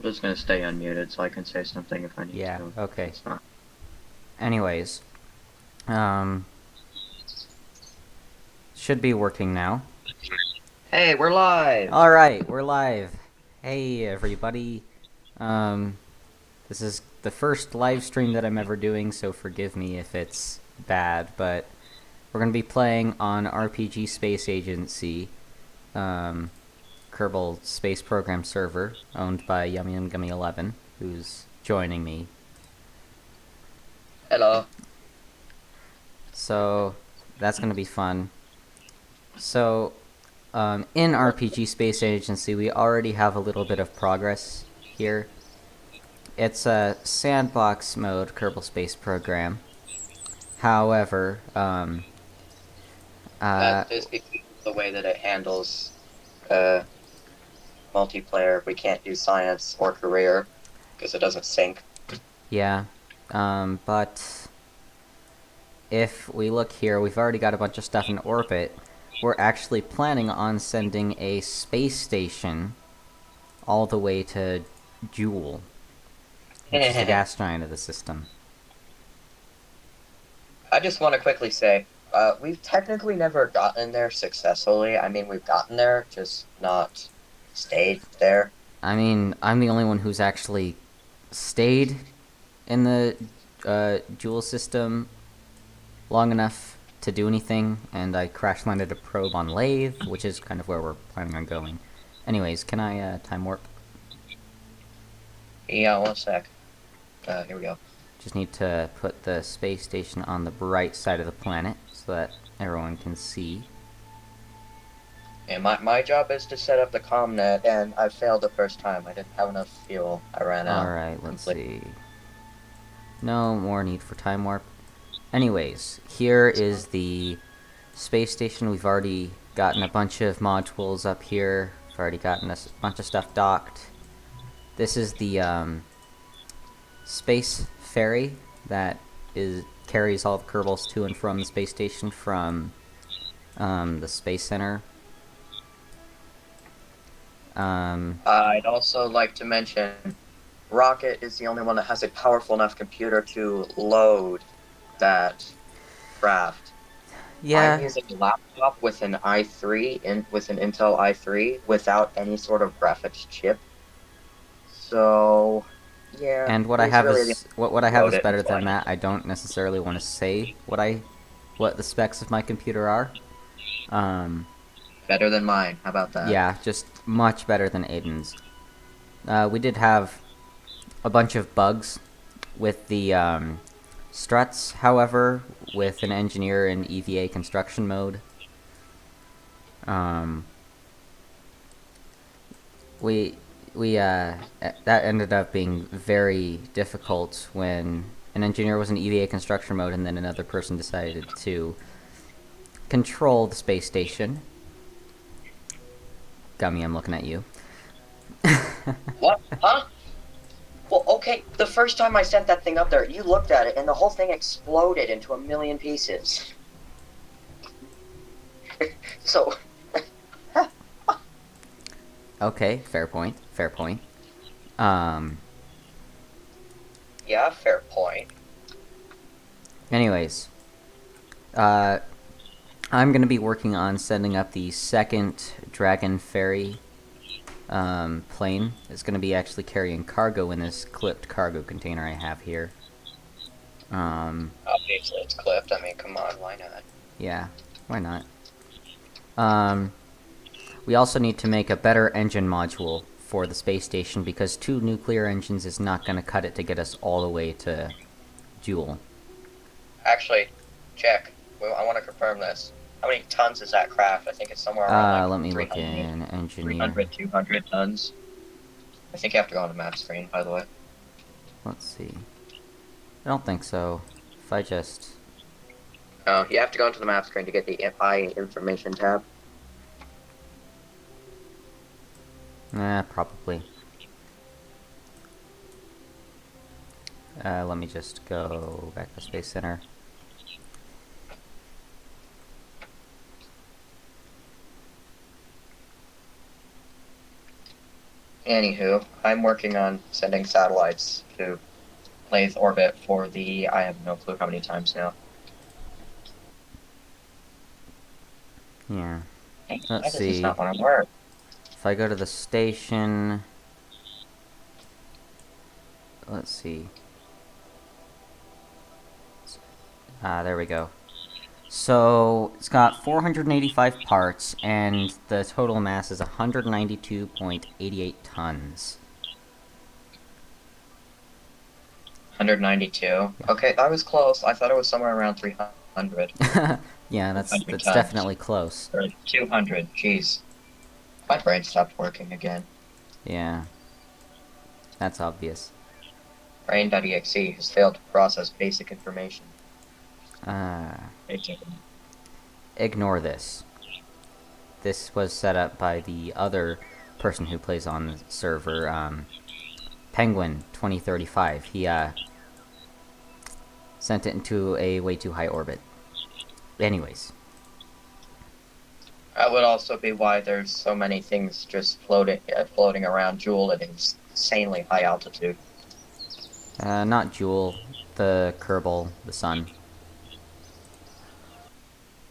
just gonna stay unmuted so I can say something if I need Yeah, to. okay. It's not. Anyways, um, should be working now. Hey, we're live! Alright, we're live. Hey, everybody. Um, this is the first live stream that I'm ever doing, so forgive me if it's bad, but we're gonna be playing on RPG Space Agency, Kerbal Space Program server, owned by Yummy and Gummy 11, who's joining me. Hello. So, that's gonna be fun. So, in RPG Space Agency, we already have a little bit of progress here. It's a sandbox mode Kerbal Space Program. However, That is because of the way that it handles multiplayer. We can't do science or career because it doesn't sync. yeah, but if we look here, we've already got a bunch of stuff in orbit. We're actually planning on sending a space station all the way to Joule, which is the gas giant of the system. I just want to quickly say, we've technically never gotten there successfully. I mean, we've gotten there, just not stayed there. I mean, I'm the only one who's actually stayed in the Joule system long enough to do anything, and I crash landed a probe on Lathe, which is kind of where we're planning on going. Anyways, can I time warp? Yeah, one sec. Here we go. Just need to put the space station on the bright side of the planet so that everyone can see. And my job is to set up the comnet, and I failed the first time. I didn't have enough fuel. I ran out. Alright, let's Completely. see. No more need for time warp. Anyways, here is the space station. We've already gotten a bunch of modules up here. We've already gotten a bunch of stuff docked. This is the space ferry that carries all the Kerbals to and from the space station from the Space Center. I'd also like to mention, Rocket is the only one that has a powerful enough computer to load that craft. Yeah, I'm using a laptop with an i3 with an Intel i3 without any sort of graphics chip. So, yeah, and what I he's have really the is what I one have to load is it and better fly than it. that. I don't necessarily want to say what the specs of my computer are. Um, Better than mine. How about that? yeah, just much better than Aiden's. We did have a bunch of bugs with the struts, however, with an engineer in EVA construction mode. Um, we that ended up being very difficult when an engineer was in EVA construction mode and then another person decided to control the space station. Gummy, I'm looking at you. What? Huh? Well, okay, the first time I sent that thing up there, you looked at it and the whole thing exploded into a million pieces. So, Okay, fair point. Fair point. Um. yeah, fair point. Anyways, uh, I'm gonna be working on setting up the second Dragon Ferry plane. It's gonna be actually carrying cargo in this clipped cargo container I have here. Obviously, it's clipped. I mean, come on, why not? Yeah, why not? Um, we also need to make a better engine module for the space station because 2 nuclear engines is not gonna cut it to get us all the way to Joule. Actually, check. Well, I want to confirm this. How many tons is that craft? I think it's somewhere around Let like me look 300, in engineer. 300, 200 tons. I think you have to go on the map screen, by the way. Let's see. I don't think so. If I just... No, you have to go into the map screen to get the FI information tab. Probably. Let me just go back to Space Center. Anywho, I'm working on sending satellites to Lathe orbit for the. I have no clue how many times now. Yeah. Hey, Let's why does this see. not want to work? If I go to the station... Let's see. There we go. So, it's got 485 parts, and the total mass is 192.88 tons. 192. Yeah. Okay, I was close. I thought it was somewhere around 300. Yeah, 300 that's tons. definitely close. Or 200. Jeez. My brain stopped working again. Yeah, that's obvious. Brain.exe has failed to process basic information. Uh, Basically. Ignore this. This was set up by the other person who plays on the server, Penguin 2035. He sent it into a way too high orbit. Anyways, That would also be why there's so many things just floating around Joule at insanely high altitude. not Joule, the Kerbal, the sun.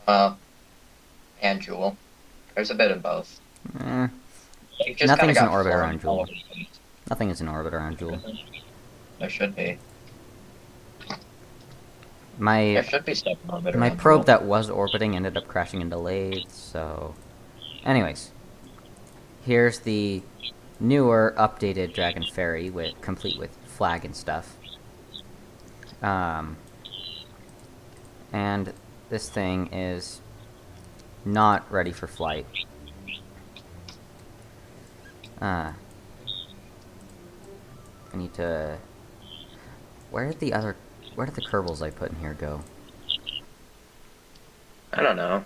Uh, and Joule. There's a bit of both. Eh, They just kind of nothing's in got orbit flung around all Joule. over the place. Nothing is in orbit around Joule. There should be. My There should be stuff in orbit my around probe Joule. that was orbiting ended up crashing into Lathe, so... Anyways, here's the newer, updated Dragon Ferry, complete with flag and stuff. And this thing is not ready for flight. I need to... Where did the Kerbals I put in here go? I don't know.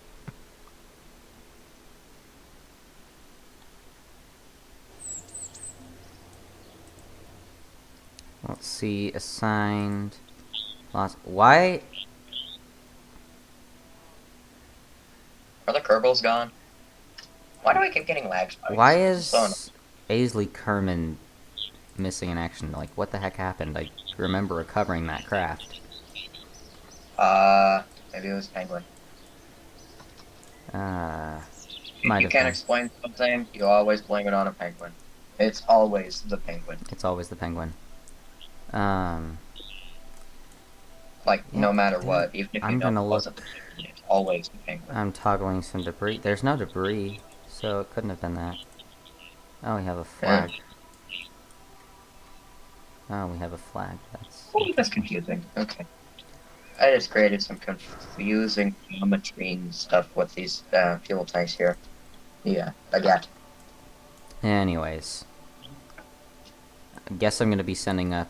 Let's see, assigned... Lost... Why... Are the Kerbals gone? Why do I keep getting lag spikes? Why So is Aisley Kerman missing in action? Like, what the heck happened? I remember recovering that craft. maybe it was Penguin. If Might you have can't been. explain something, you always blame it on a Penguin. It's always the Penguin. It's always the Penguin. Like, Yeah, no matter dude, what, even if you I'm know it gonna wasn't look... the Penguin, it's always the Penguin. I'm toggling some debris. There's no debris, so it couldn't have been that. Oh, we have a flag. Oh, we have a flag. That's confusing. Okay. I just created some confusing geometry and stuff with these fuel tanks here. Yeah, I got. Anyways. I guess I'm gonna be sending a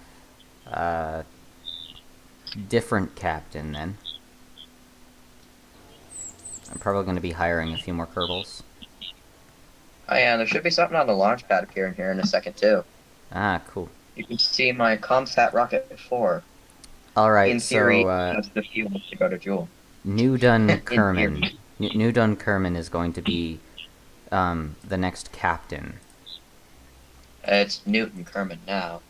different captain then. I'm probably gonna be hiring a few more Kerbals. Oh yeah, there should be something on the launch pad appearing here in a second too. Ah, cool. You can see my ComSat Rocket 4. Alright, In theory, so, that's the fuel to go to Joule. Newdun In Kerman. theory. Newdun Kerman is going to be, the next captain. It's Newton Kerman now.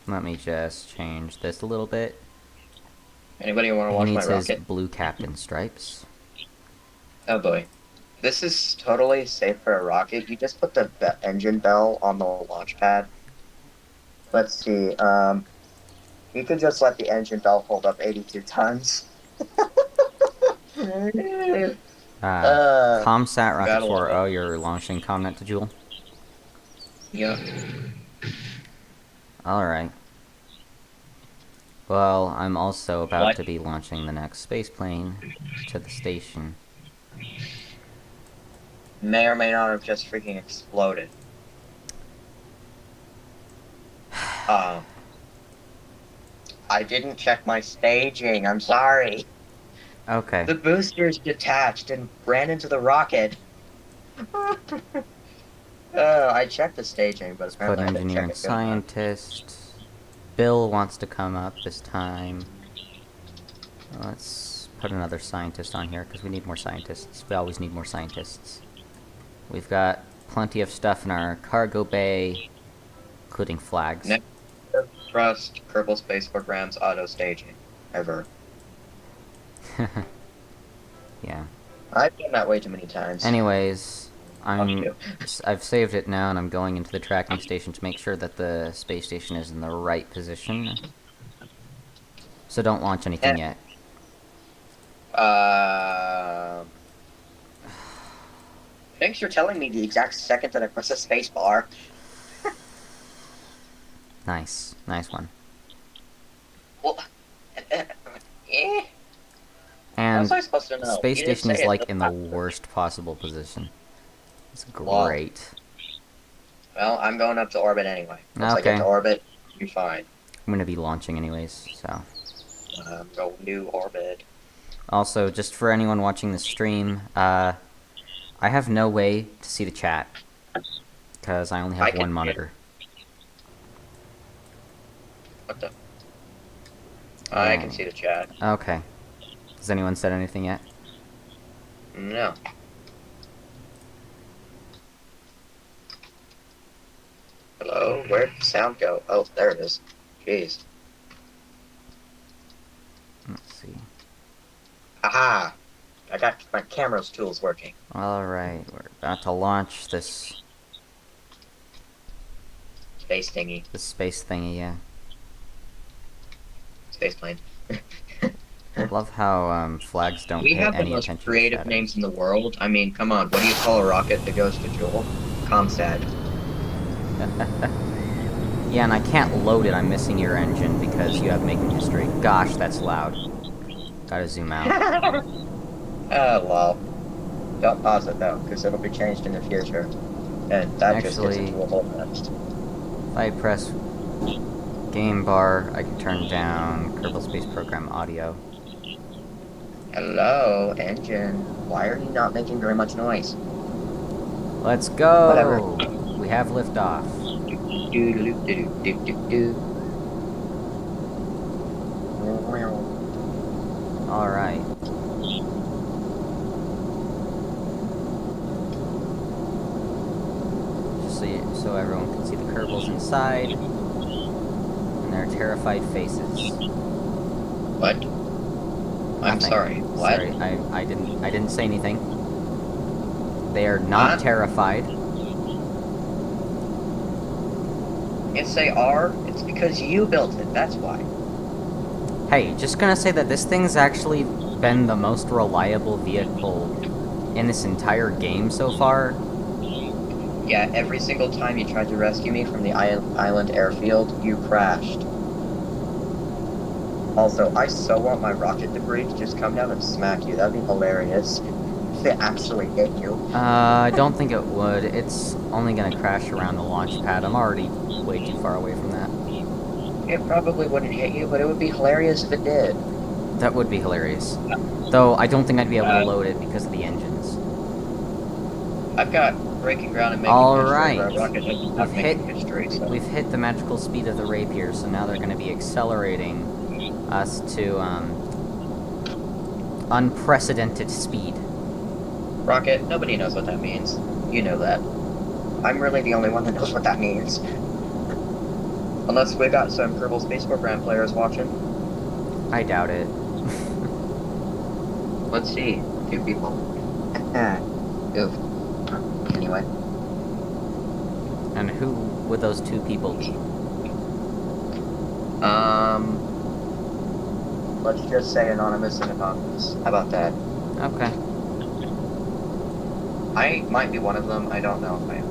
Let me just change this a little bit. Anybody want to He watch my needs his rocket? blue captain stripes. Oh boy. This is totally safe for a rocket. You just put the engine bell on the launch pad. Let's see. You could just let the engine bell hold up 82 tons. ComSat Rocket Gotta love 4. it. Oh, you're launching ComNet to Joule? Yeah. Alright. Well, I'm also about What? to be launching the next space plane to the station. May or may not have just freaking exploded. I didn't check my staging. I'm sorry. Okay. The boosters detached and ran into the rocket. I checked the staging, but Let's put apparently I didn't engineer check and it good enough. scientist. Bill wants to come up this time. Let's put another scientist on here, because we need more scientists. We always need more scientists. We've got plenty of stuff in our cargo bay, including flags. Never trust Kerbal Space Program's auto staging ever. Yeah. I've done that way too many times. Anyways, you. I've saved it now, and I'm going into the tracking station to make sure that the space station is in the right position. So don't launch anything yet. Thanks for telling me the exact second that I press the space bar. Nice. Nice one. Well, eh. How And was I supposed to know? space You didn't station is say it. like in the worst possible position. It's great. Well, I'm going up to orbit anyway. Once I Okay. get to orbit, you're fine. I'm gonna be launching anyways, so. I'm going to orbit. Also, just for anyone watching the stream, I have no way to see the chat. Because I only have one monitor. What the? I can see the chat. Okay. Has anyone said anything yet? No. Hello? Where'd the sound go? Oh, there it is. Jeez. Let's see. Aha! I got my camera's tools working. Alright, we're about to launch this Space thingy. the space thingy, yeah. Space plane. I love how flags don't We pay have the any most attention creative to names in the world. I mean, come on. What do you call a rocket that goes to Joule? Comsat. Yeah, and I can't load it. I'm missing your engine because you have making history. Gosh, that's loud. Gotta zoom out. Oh, well. Don't pause it, though, because it'll be changed in the future. And that just gets into a whole mess. If I press game bar, I can turn down Kerbal Space Program audio. Hello, engine. Why are you not making very much noise? Let's go! Whatever. We have liftoff. Alright. Just so everyone can see the Kerbals inside. And their terrified faces. What? I'm Nothing. sorry. What? Sorry, I didn't say anything. They are not terrified. Yes, they are. It's because you built it. That's why. Hey, just gonna say that this thing's actually been the most reliable vehicle in this entire game so far. Yeah, every single time you tried to rescue me from the island airfield, you crashed. Also, I so want my rocket debris to just come down and smack you. That'd be hilarious. If it actually hit you. I don't think it would. It's only gonna crash around the launch pad. I'm already way too far away from that. It probably wouldn't hit you, but it would be hilarious if it did. That would be hilarious. Though, I don't think I'd be able to load it because of the engines. I've got breaking ground and making Alright. history, where a rocket doesn't have making history, so. We've hit the magical speed of the rapier, so now they're gonna be accelerating us to, unprecedented speed. Rocket, nobody knows what that means. You know that. I'm really the only one that knows what that means. Unless we got some Kerbal Space Program players watching. I doubt it. Let's see. 2 people. Oof. Anyway. And who would those 2 people be? Let's just say anonymous and anonymous. How about that? Okay. I might be one of them. I don't know if I am.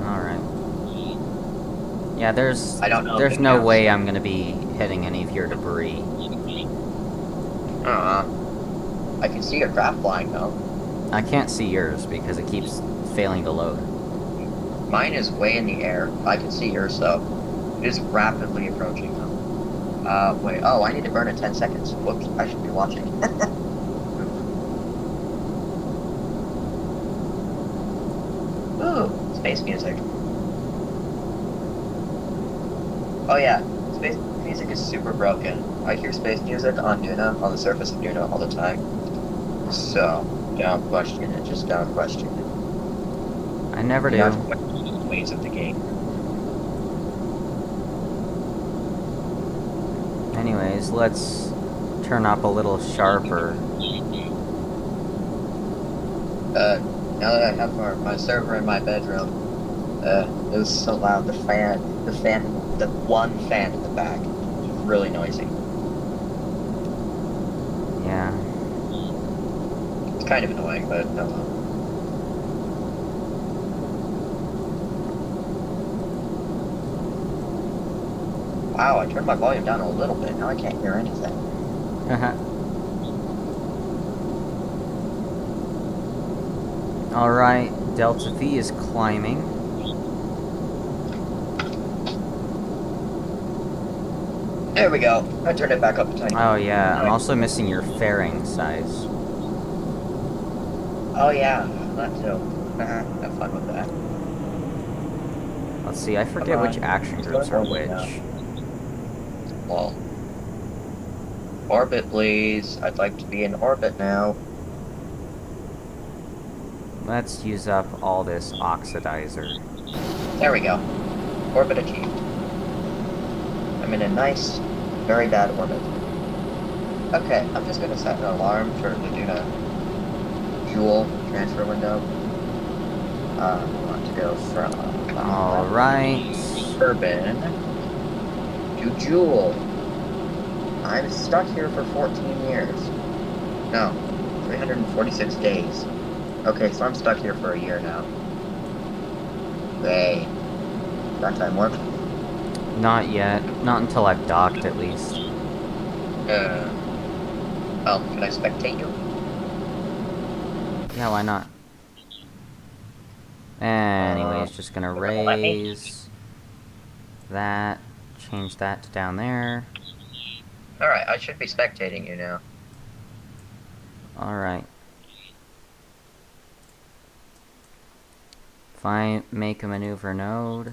Alright. Yeah, there's if it no counts. way I'm gonna be hitting any of your debris. I can see your craft flying though. I can't see yours because it keeps failing to load. Mine is way in the air. I can see yours though. It is rapidly approaching though. Wait. Oh, I need to burn in 10 seconds. Whoops, I should be watching. Ooh, space music. Oh yeah, space music is super broken. I hear space music on Duna, on the surface of Duna all the time. So, don't question it, just don't question it. I never You know, do. ways of the game. Anyways, let's turn up a little sharper. Now that I have my server in my bedroom, it was so loud. The one fan in the back was really noisy. Yeah. It's kind of annoying, but oh well. Wow, I turned my volume down a little bit. Now I can't hear anything. Alright, Delta V is climbing. There we go. I turned it back up a tiny bit. Oh yeah, I'm also missing your fairing size. Oh yeah, that too. Have fun with that. Let's see, I forget which action groups are which. Well, orbit, please. I'd like to be in orbit now. Let's use up all this oxidizer. There we go. Orbit achieved. I'm in a nice, very bad orbit. Okay, I'm just gonna set an alarm for the Duna Joule transfer window. I want to go from Alright. Urban to Joule. I'm stuck here for 14 years. No, 346 days. Okay, so I'm stuck here for a year now. Yay. That time warp? Not yet. Not until I've docked, at least. Well, can I spectate you? Yeah, why not? Anyways, just gonna raise that, change that to down there. Alright, I should be spectating you now. Alright. If I make a maneuver node,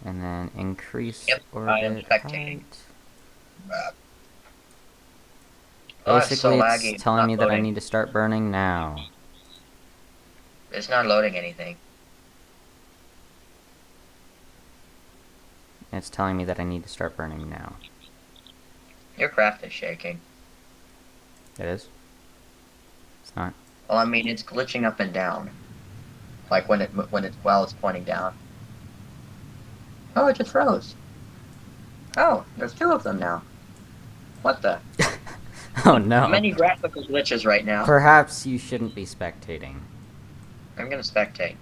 and then increase orbit I am spectating. height. Oh, Basically, so it's laggy. telling me that I Loading. need to start burning now. It's not loading anything. It's telling me that I need to start burning now. Your craft is shaking. It is? It's not? Well, I mean, it's glitching up and down. Like while it's pointing down. Oh, it just froze. Oh, there's two of them now. What the? Oh no. Many graphical glitches right now. Perhaps you shouldn't be spectating. I'm gonna spectate.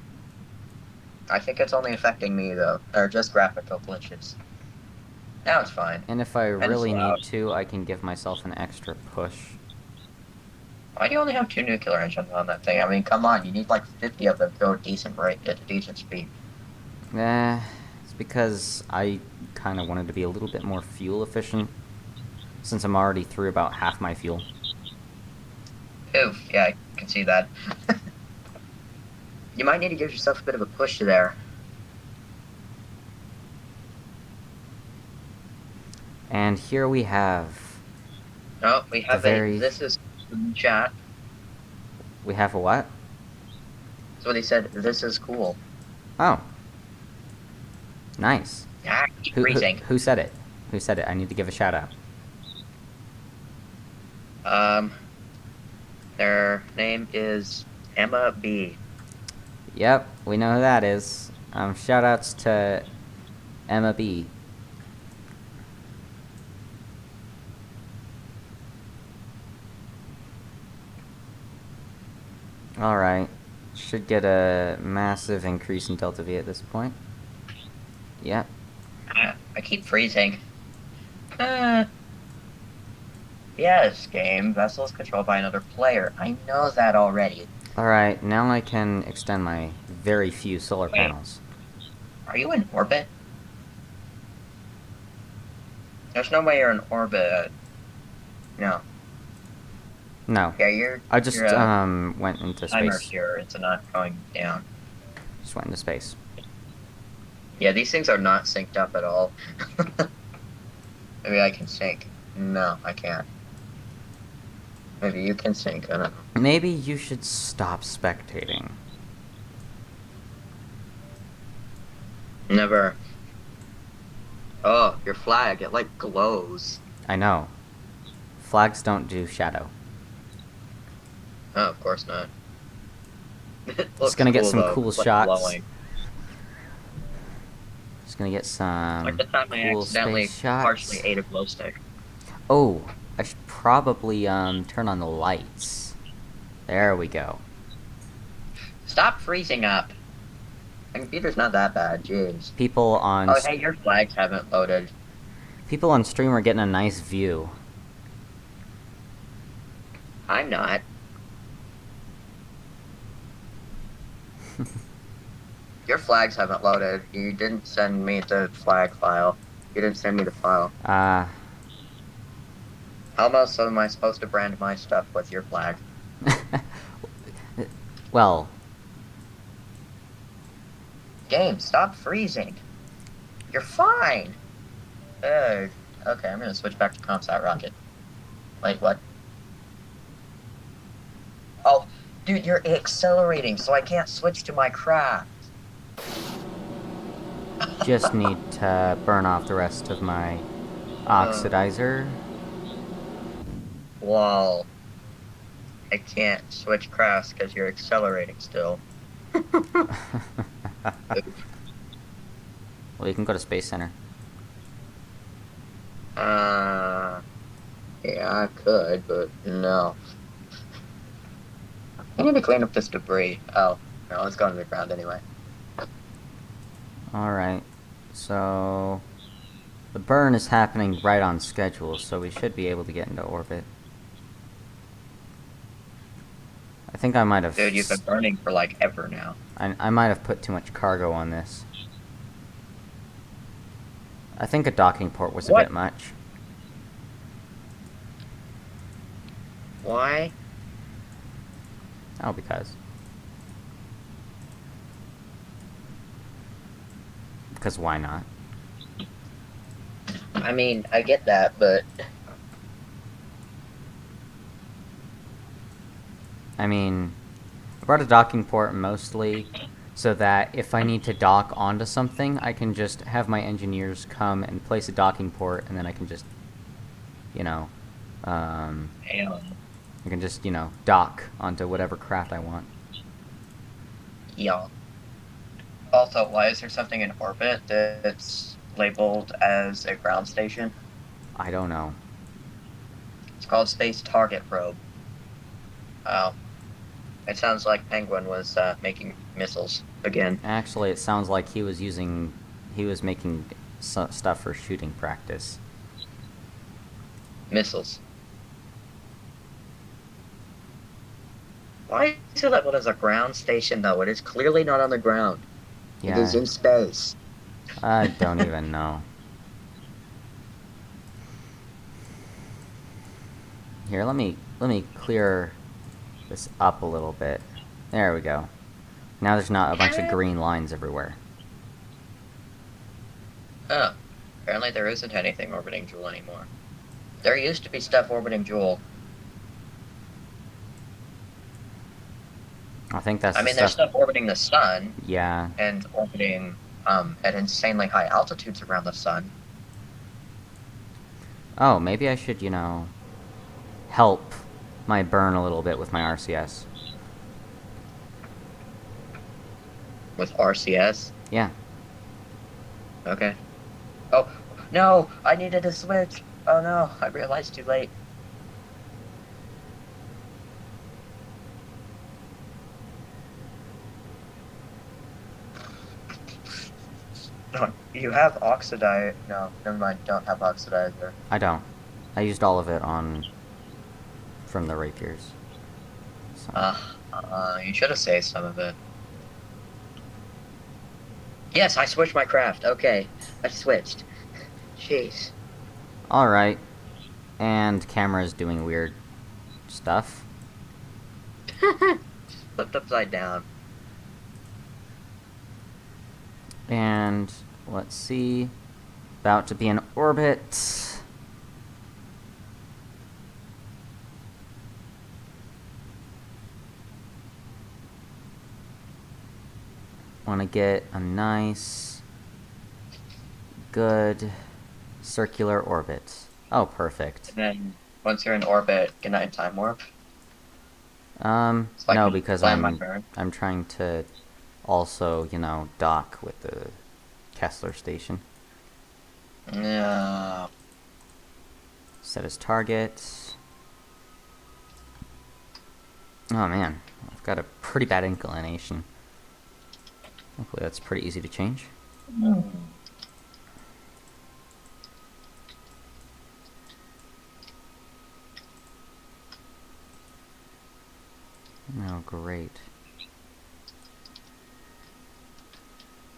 I think it's only affecting me though, or just graphical glitches. Now it's fine. And if I And it's really loud. need to, I can give myself an extra push. Why do you only have 2 nuclear engines on that thing? I mean, come on, you need like 50 of them to go at a decent speed. It's because I kind of wanted to be a little bit more fuel efficient, since I'm already through about half my fuel. Oof, yeah, I can see that. You might need to give yourself a bit of a push there. And here we have... Oh, we have this is in chat. We have a what? That's what he said, this is cool. Oh. Nice. Ah, freezing. Who said it? Who said it? I need to give a shout out. Their name is Emma B. Yep, we know who that is. Shoutouts to Emma B. Alright. Should get a massive increase in Delta V at this point. Yep. I keep freezing. Yes, game. Vessel is controlled by another player. I know that already. Alright, now I can extend my very few solar panels. Are you in orbit? There's no way you're in orbit. No. No. Yeah, I just went into timer space. here. It's not going down. Just went into space. Yeah, these things are not synced up at all. Maybe I can sync. No, I can't. Maybe you can sync. I don't know. Maybe you should stop spectating. Never. Oh, your flag, it like glows. I know. Flags don't do shadow. Oh, of course not. It Just looks gonna get cool some though. cool It's like shots. glowing. Just gonna get Like some the time I cool space accidentally partially shots. ate a glow stick. Oh, I should probably turn on the lights. There we go. Stop freezing up. My computer's not that bad, jeez. People on Oh, hey, your flags haven't loaded. people on stream are getting a nice view. I'm not. Your flags haven't loaded. You didn't send me the flag file. You didn't send me the file. Uh, How else am I supposed to brand my stuff with your flag? well, Game, stop freezing. You're fine. Okay, I'm gonna switch back to Comsat Rocket. Wait, what? Oh, dude, you're accelerating, so I can't switch to my craft. just need to burn off the rest of my oxidizer. Lol. I can't switch crafts because you're accelerating still. Oof. Well, you can go to Space Center. Yeah, I could, but no. I need to clean up this debris. Oh, no, it's going to the ground anyway. Alright, so the burn is happening right on schedule, so we should be able to get into orbit. I think I might have... Dude, you've been burning for like ever now. I might have put too much cargo on this. I think a docking port was a bit much. Why? Oh, because. Because why not? I mean, I get that, but... I mean, I brought a docking port mostly so that if I need to dock onto something, I can just have my engineers come and place a docking port, and then I can just, you know, Damn. I can just, you know, dock onto whatever craft I want. Yeah. Also, why is there something in orbit that's labeled as a ground station? I don't know. It's called Space Target Probe. Oh. It sounds like Penguin was making missiles again. Actually, it sounds like he was making stuff for shooting practice. Missiles. Why is it labeled as a ground station, though? It is clearly not on the ground. Yeah. It is in space. I don't even know. Here, let me clear this up a little bit. There we go. Now there's not a bunch of green lines everywhere. Oh. Apparently there isn't anything orbiting Joule anymore. There used to be stuff orbiting Joule. I think that's there's stuff orbiting the sun. Yeah. And orbiting at insanely high altitudes around the sun. Oh, maybe I should, you know, help my burn a little bit with my RCS. With RCS? Yeah. Okay. Oh, no! I needed to switch! Oh no, I realized too late. You have oxidizer. No, never mind. Don't have oxidizer. I don't. I used all of it from the rapiers. So. You should have saved some of it. Yes, I switched my craft. Okay, I switched. Jeez. Alright. And camera's doing weird stuff. Flipped upside down. And let's see. About to be in orbit. Want to get a nice good. Circular orbit. Oh, perfect. And then once you're in orbit, can I time warp? So I No, can because plan my burn. I'm trying to also, dock with the Kessler station. Yeah. Set as target. Oh man, I've got a pretty bad inclination. Hopefully that's pretty easy to change. Oh, great.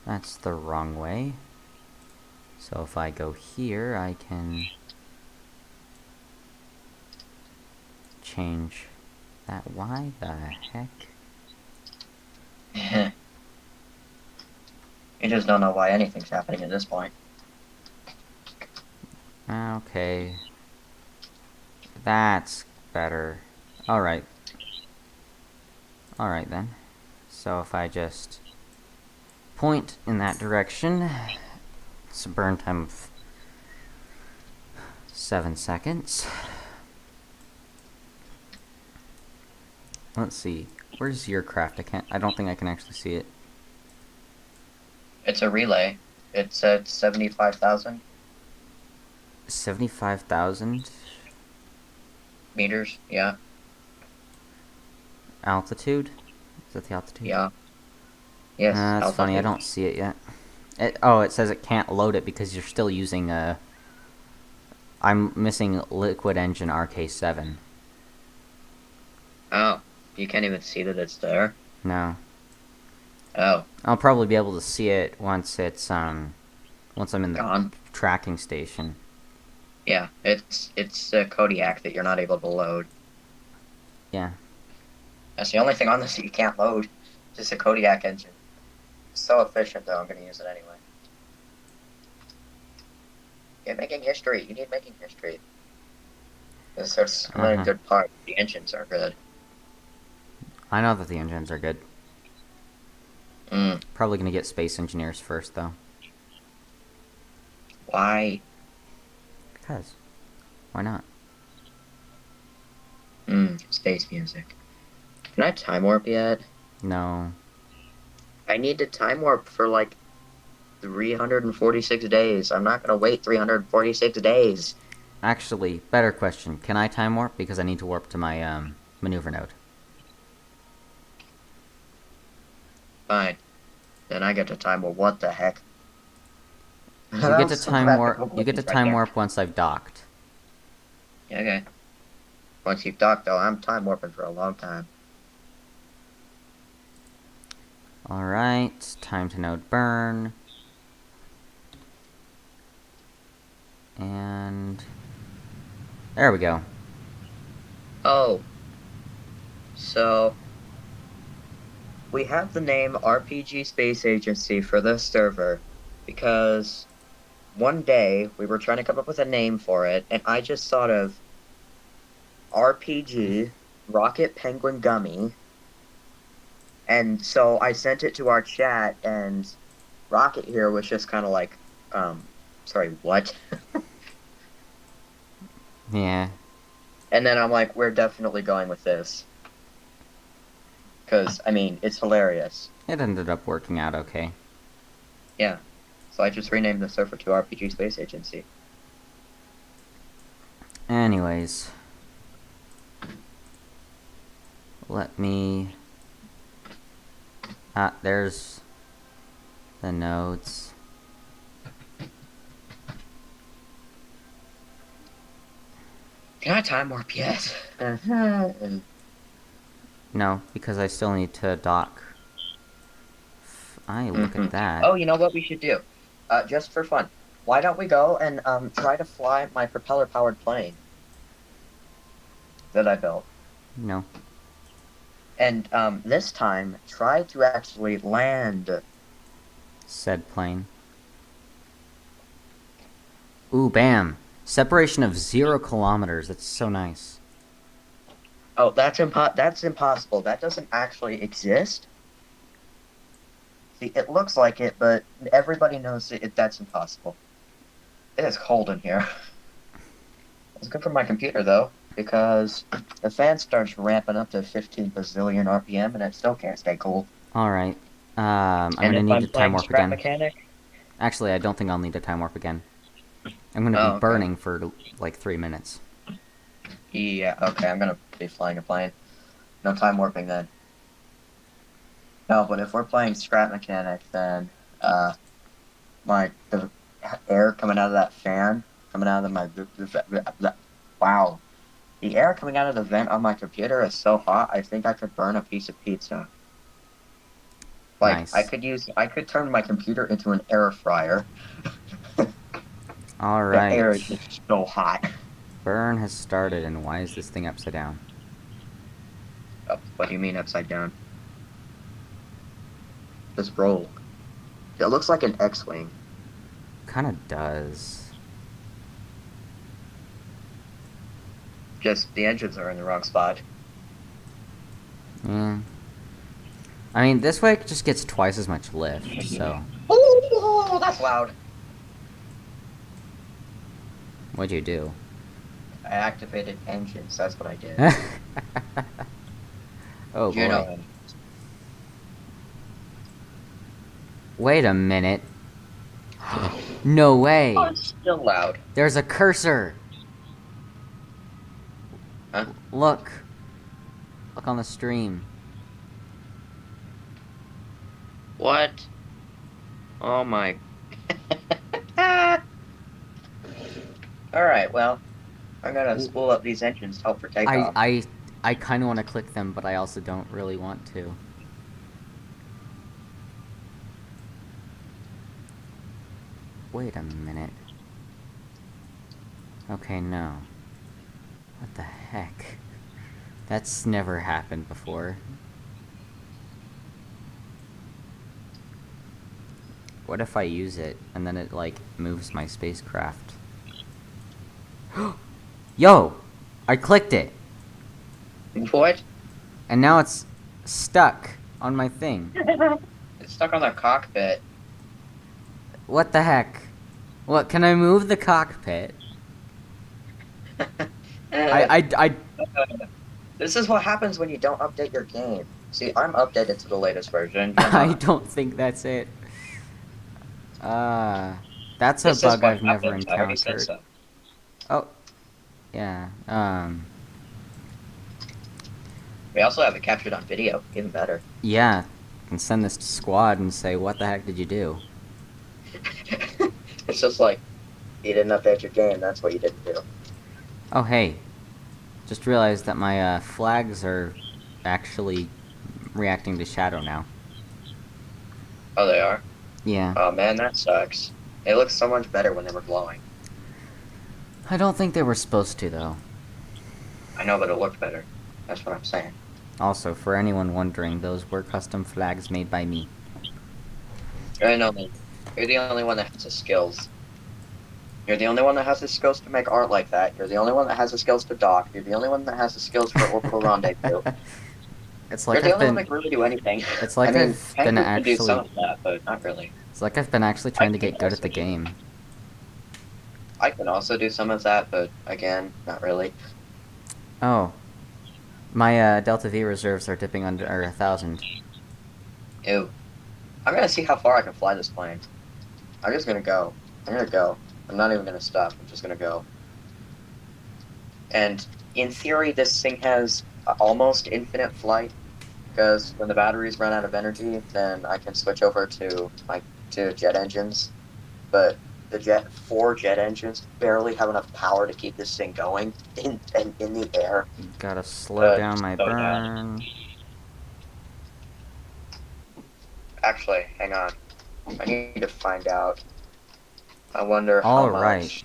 That's the wrong way. So if I go here, I can change that. Why the heck? You just don't know why anything's happening at this point. Okay. That's better. Alright. Alright then. So if I just point in that direction, it's a burn time of 7 seconds. Let's see. Where's your craft? I don't think I can actually see it. It's a relay. It's at 75,000 75,000 meters. Yeah. altitude? Is that the altitude? Yeah. Yes. That's funny, I altitude. don't see it yet. It says it can't load it because you're still using I'm missing liquid engine RK7. Oh. You can't even see that it's there? No. Oh. I'll probably be able to see it once once I'm in the Gone. tracking station. Yeah. It's a Kodiak that you're not able to load. Yeah. That's the only thing on this that you can't load. Just a Kodiak engine. It's so efficient, though. I'm going to use it anyway. You're making history. You need making history. There's a good part. The engines are good. I know that the engines are good. Mm. Probably gonna get space engineers first, though. Why? Because. Why not? Space music. Can I time warp yet? No. I need to time warp for like 346 days. I'm not going to wait 346 days. Actually, better question. Can I time warp? Because I need to warp to my, maneuver node. Fine. Then I get to time warp. What the heck? You get to So time glad the warp. Google You get to is right time there. warp once I've docked. Yeah, okay. Once you've docked, though, I'm time warping for a long time. Alright, time to node burn. And there we go. Oh. So we have the name RPG Space Agency for this server because one day we were trying to come up with a name for it, and I just thought of RPG Rocket Penguin Gummy. And so I sent it to our chat, and Rocket here was just kind of like, sorry, what? Yeah. And then I'm like, we're definitely going with this. Because, I mean, it's hilarious. It ended up working out okay. Yeah. So I just renamed the server to RPG Space Agency. Anyways. Let me... there's the nodes. Can I time warp yet? No, because I still need to dock. Look at that. Oh, you know what we should do? Just for fun. Why don't we go and try to fly my propeller-powered plane that I built? No. And this time, try to actually land. Said plane. Ooh, bam. Separation of 0 kilometers. That's so nice. Oh, that's impossible. That doesn't actually exist. See, it looks like it, but everybody knows that's impossible. It is cold in here. It's good for my computer though, because the fan starts ramping up to 15 bazillion RPM and it still can't stay cool. Alright. I'm And gonna if need I'm to time playing warp Scrap again. Mechanic, Actually, I don't think I'll need to time warp again. I'm gonna be oh, okay. burning for like 3 minutes. Yeah, okay, I'm gonna be flying a plane. No time warping then. No, but if we're playing Scrap Mechanic, then the air coming out of that fan, coming out of wow, the air coming out of the vent on my computer is so hot. I think I could burn a piece of pizza. Like Nice. I could turn my computer into an air fryer. The air is Alright. just so hot. Burn has started, and why is this thing upside down? Oh, what do you mean upside down? Just roll. It looks like an X-wing. Kinda does. Just the engines are in the wrong spot. Yeah. I mean, this way it just gets twice as much lift, so... Oh, that's loud. What'd you do? I activated engines. That's what I did. Oh You boy. know, Wait a minute. No oh, way! it's still loud. There's a cursor! Huh? Look. Look on the stream. What? Oh my. Alright, well, I'm gonna spool up these engines to help for I takeoff. I I kind of want to click them, but I also don't really want to. Wait a minute. Okay, no. What the heck? That's never happened before. What if I use it and then it like moves my spacecraft? Yo! I clicked it! What? And now it's stuck on my thing. It's stuck on the cockpit. What the heck? What, can I move the cockpit? I This is what happens when you don't update your game. See, I'm updated to the latest version. You're I not. don't think that's it. Uh, that's a This is bug what I've never happens. I already said encountered. so. Oh, yeah, We also have it captured on video. Even better. yeah. I can send this to squad and say, what the heck did you do? It's just like, you didn't update your game. That's what you didn't do. Oh, hey. Just realized that my, flags are actually reacting to shadow now. Oh, they are? Yeah. Oh, man, that sucks. It looks so much better when they were glowing. I don't think they were supposed to, though. I know, but it looked better. That's what I'm saying. Also, for anyone wondering, those were custom flags made by me. I know, man. You're the only one that has the skills. You're the only one that has the skills to make art like that. You're the only one that has the skills to dock. You're the only one that has the skills for orbital rendezvous. It's You're like the I've only one been... that can really do anything. It's I like mean, I've been Penguin can do some actually... of that, but not really. It's like I've been actually I trying to can get good at also the do game. I can also do some of that, but again, not really. Oh. My, Delta V reserves are dipping under 1,000. Ew. I'm gonna see how far I can fly this plane. I'm just gonna go. I'm gonna go. I'm not even gonna stop. I'm just gonna go. And in theory, this thing has almost infinite flight, because when the batteries run out of energy, then I can switch over to jet engines. But the four jet engines barely have enough power to keep this thing going in the air. Gotta slow down my So bad. burn. Actually, hang on. I need to find out. I wonder how Alright. much.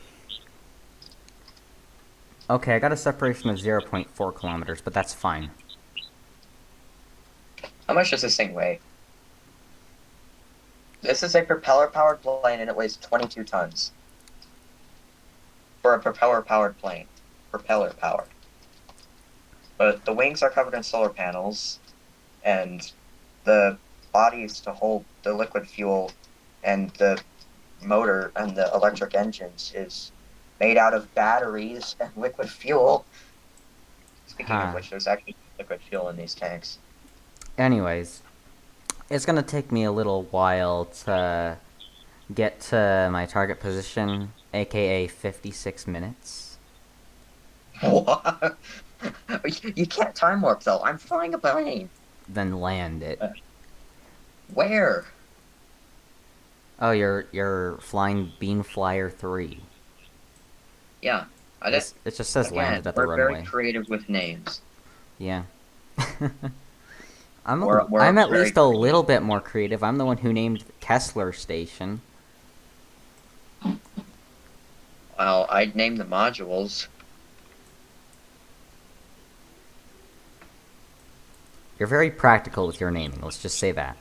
Okay, I got a separation of 0.4 kilometers, but that's fine. How much does this thing weigh? This is a propeller-powered plane, and it weighs 22 tons. For a propeller-powered plane. Propeller-powered. But the wings are covered in solar panels, and the bodies to hold the liquid fuel and the motor and the electric engines is made out of batteries and liquid fuel. Speaking of Huh. which, there's actually liquid fuel in these tanks. Anyways, it's gonna take me a little while to get to my target position, aka 56 minutes. What? You can't time warp though. I'm flying a plane. Then land it. Where? Oh, you're flying Bean Flyer 3. Yeah, I did. It just says Again, landed at the we're very runway. creative with names. Yeah. We're I'm at very least a creative. little bit more creative. I'm the one who named Kessler Station. Well, I'd name the modules. You're very practical with your naming. Let's just say that.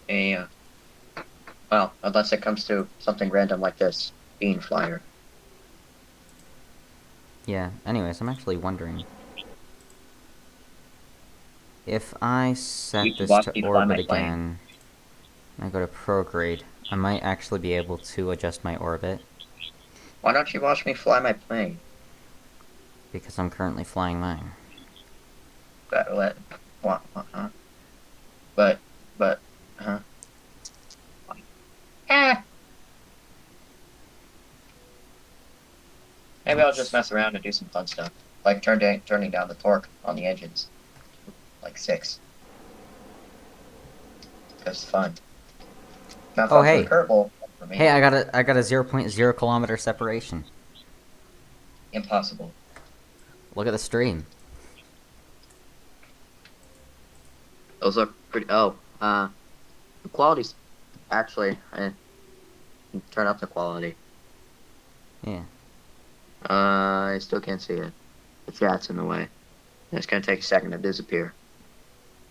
Yeah. Well, unless it comes to something random like this, bean flyer. Yeah. Anyways, I'm actually wondering if I You set can this watch to me fly orbit my plane. again. I go to prograde. I might actually be able to adjust my orbit Why don't you watch me fly my plane? because I'm currently flying mine. Let huh? But but huh? Eh. Maybe I'll just Oops. mess around and do some fun stuff, like turning down the torque on the engines, like 6. Because fun. Not Oh fun for the hey, Kerbal, fun for hey! me. I got a 0.0 kilometer separation. Impossible. Look at the stream. Those are pretty. Oh, the quality's actually. Turn up the quality. Yeah. I still can't see it. The chat's in the way. It's gonna take a second to disappear.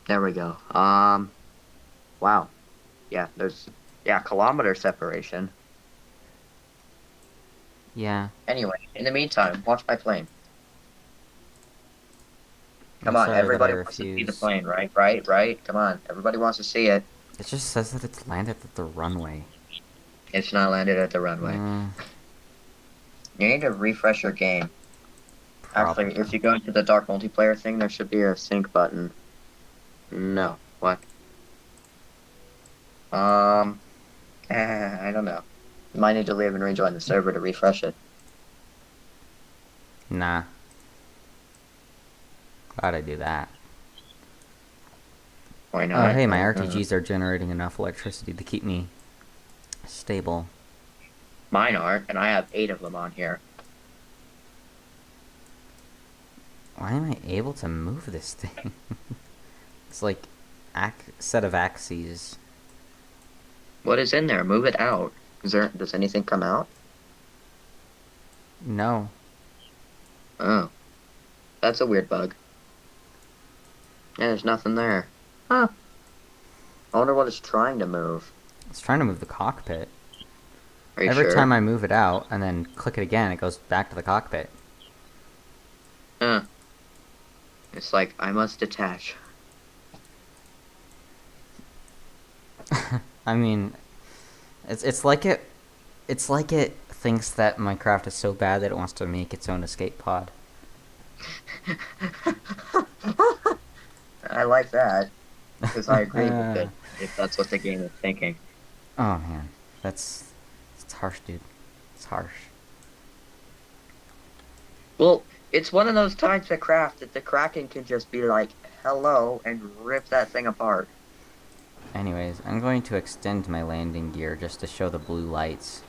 There we go. Wow. Yeah, there's kilometer separation. Yeah. Anyway, in the meantime, watch my plane. Come I'm on, sorry that I everybody wants to see the refuse. plane, right? Right? Right? Come on, everybody wants to see it. It just says that it's landed at the runway. It's not landed at the runway. Hmm. You need to refresh your game. Actually, if Probably. you go into the dark multiplayer thing, there should be a sync button. No. What? Um, I don't know. You might need to leave and rejoin the server to refresh it. Nah. Glad I do that. Why Oh, not? hey, my RTGs are generating enough electricity to keep me stable. Mine aren't, and I have 8 of them on here. Why am I able to move this thing? It's like set of axes. What is in there? Move it out. Does anything come out? No. Oh, that's a weird bug. Yeah, there's nothing there. Huh. I wonder what it's trying to move. It's trying to move the cockpit. Are you Every time sure? I move it out and then click it again, it goes back to the cockpit. Huh. It's like, I must detach. I mean, it's like it thinks that Minecraft is so bad that it wants to make its own escape pod. I like that, because I agree with Oh it, if that's what the game is thinking. man, it's harsh, dude. It's harsh. Well, it's one of those types of craft that the Kraken can just be like, hello, and rip that thing apart. Anyways, I'm going to extend my landing gear just to show the blue lights.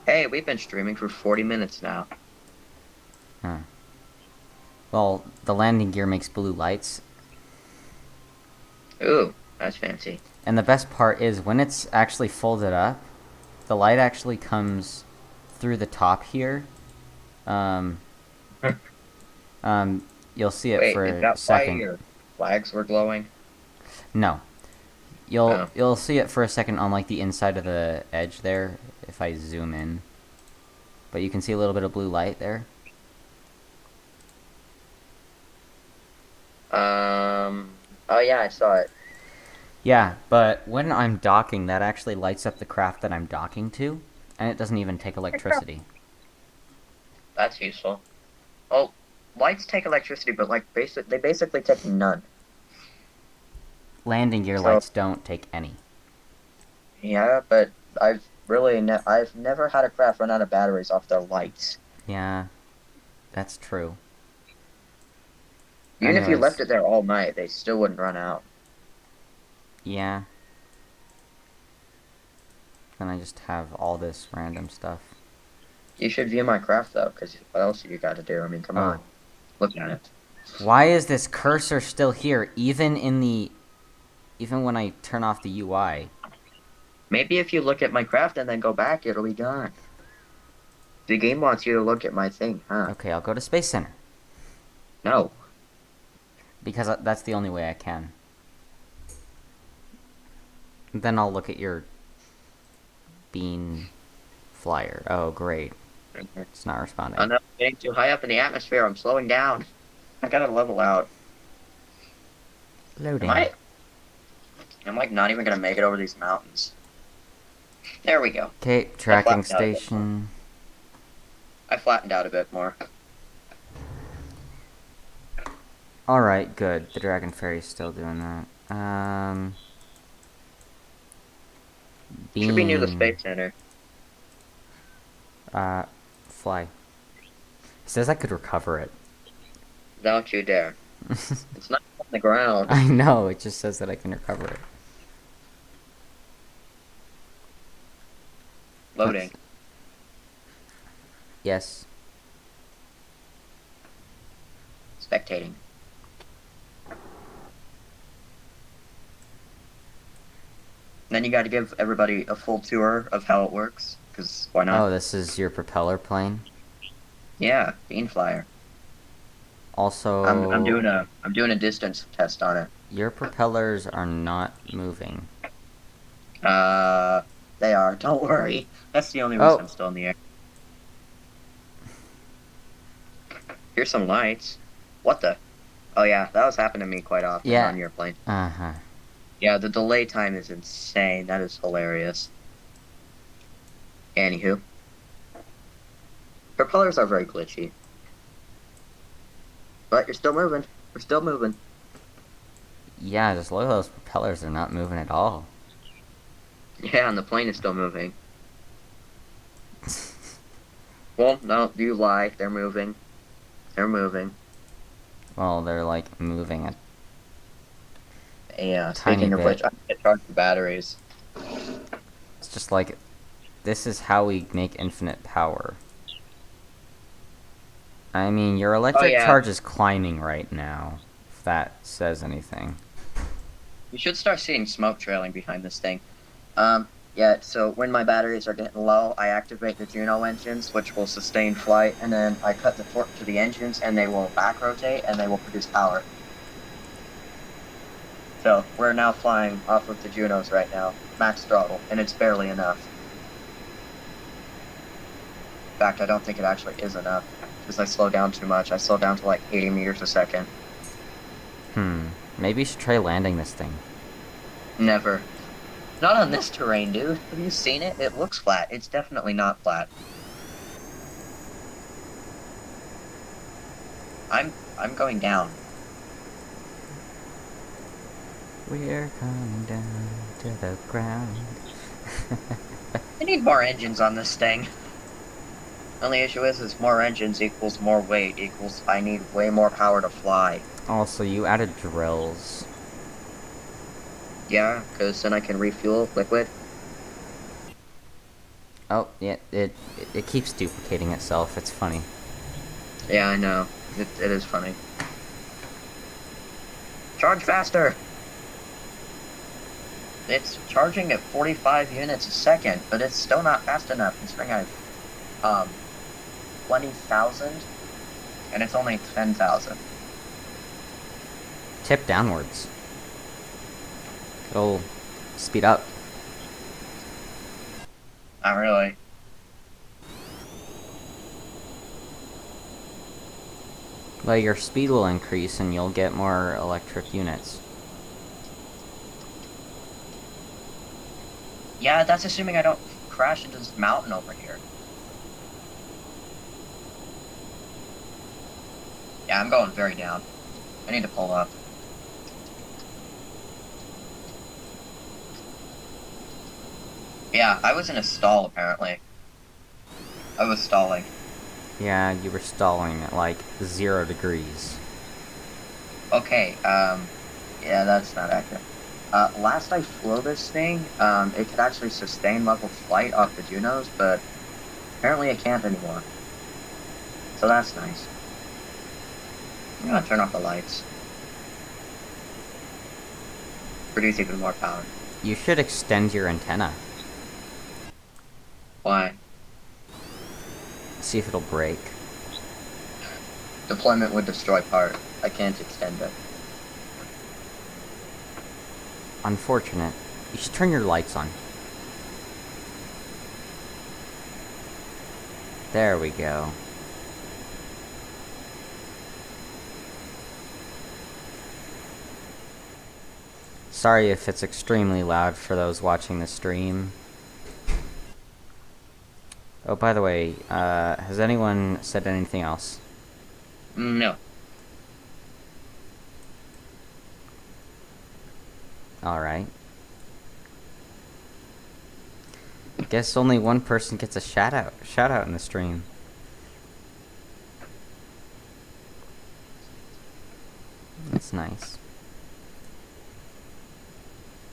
Hey, we've been streaming for 40 minutes now. Huh. Well, the landing gear makes blue lights. Ooh, that's fancy. And the best part is when it's actually folded up, the light actually comes through the top here. Um, you'll see it Wait, for is a that why second. your flags were glowing? No, you'll Oh. you'll see it for a second on like the inside of the edge there if I zoom in. But you can see a little bit of blue light there. Oh yeah, I saw it. Yeah, but when I'm docking, that actually lights up the craft that I'm docking to, and it doesn't even take electricity. That's useful. Oh, lights take electricity, but like they basically take none. Landing gear So lights don't take any. yeah, but I've never had a craft run out of batteries off their lights. Yeah, that's true. Even if you left Anyways, it there all night, they still wouldn't run out. yeah. Then I just have all this random stuff. You should view my craft though, because what else you got to do? I mean, come Oh. on, look at it. Why is this cursor still here, even when I turn off the UI? Maybe if you look at my craft and then go back, it'll be gone. The game wants you to look at my thing, huh? Okay, I'll go to Space Center. No. Because that's the only way I can. Then I'll look at your bean flyer. Oh, great. It's not responding. I'm not getting too high up in the atmosphere. I'm slowing down. I gotta level out. Am Loading. I? I'm like not even gonna make it over these mountains. There we go. Okay, tracking station. I flattened out a bit more. Alright, good. The Dragon Fairy's still doing that. Should be near the Bean. Space Center. Fly. It says I could recover it. Don't you dare. It's not on the ground. I know, it just says that I can recover it. Loading. Yes. Spectating. Then you gotta give everybody a full tour of how it works, because why not? Oh, this is your propeller plane? Yeah, bean flyer. Also, I'm doing a distance test on it. your propellers are not moving. They are. Don't worry. That's the only reason I'm still in the air. Here's some lights. What the? Oh yeah, that was happening to me quite often on your plane. Uh-huh. Yeah, the delay time is insane. That is hilarious. Anywho. Propellers are very glitchy. But you're still moving. We're still moving. Yeah, just look at those propellers. They're not moving at all. Yeah, and the plane is still moving. Well, no, you lie. They're moving. They're moving. Well, they're like moving at Yeah, tiny speaking of bit. which, I can charge the batteries. It's just like, this is how we make infinite power. I mean, your electric charge is climbing right now, if that says anything. You should start seeing smoke trailing behind this thing. Yeah, so when my batteries are getting low, I activate the Juno engines, which will sustain flight, and then I cut the torque to the engines, and they will back rotate, and they will produce power. So, we're now flying off of the Junos right now, max throttle, and it's barely enough. In fact, I don't think it actually is enough, because I slow down too much. I slow down to like 80 meters a second. Maybe you should try landing this thing. Never. Not on this terrain, dude. Have you seen it? It looks flat. It's definitely not flat. I'm going down. We're coming down to the ground. I need more engines on this thing. Only issue is more engines equals more weight equals I need way more power to fly. Also, you added drills. Yeah, because then I can refuel liquid. Oh, yeah, it keeps duplicating itself. It's funny. Yeah, I know. It is funny. Charge faster! It's charging at 45 units a second, but it's still not fast enough. Considering I've 20,000, and it's only 10,000. Tip downwards. It'll speed up. Not really. Well, your speed will increase and you'll get more electric units. Yeah, that's assuming I don't crash into this mountain over here. Yeah, I'm going very down. I need to pull up. Yeah, I was in a stall apparently. I was stalling. Yeah, you were stalling at like 0 degrees. Okay, yeah, that's not accurate. Last I flew this thing, it could actually sustain level flight off the Junos, but apparently it can't anymore. So that's nice. I'm gonna turn off the lights. Produce even more power. You should extend your antenna. Why? See if it'll break. Deployment would destroy part. I can't extend it. Unfortunate. You should turn your lights on. There we go. Sorry if it's extremely loud for those watching the stream. Oh, by the way, has anyone said anything else? No. Alright. Guess only one person gets a shout out in the stream. That's nice.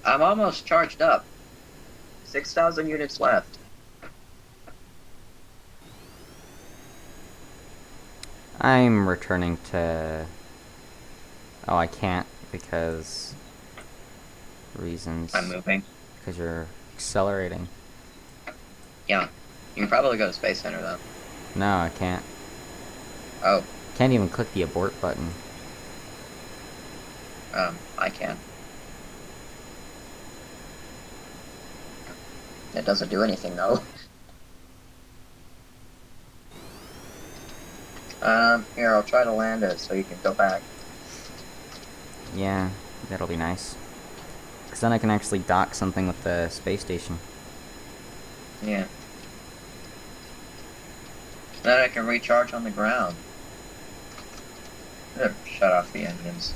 I'm almost charged up. 6,000 units left. I'm returning to... Oh, I can't because... reasons. I'm moving. Because you're accelerating. Yeah. You can probably go to Space Center, though. No, I can't. Oh, Can't even click the abort button. I can. It doesn't do anything, though. Here, I'll try to land it so you can go back. Yeah, that'll be nice. Because then I can actually dock something with the space station. Yeah. Then I can recharge on the ground. Shut off the engines.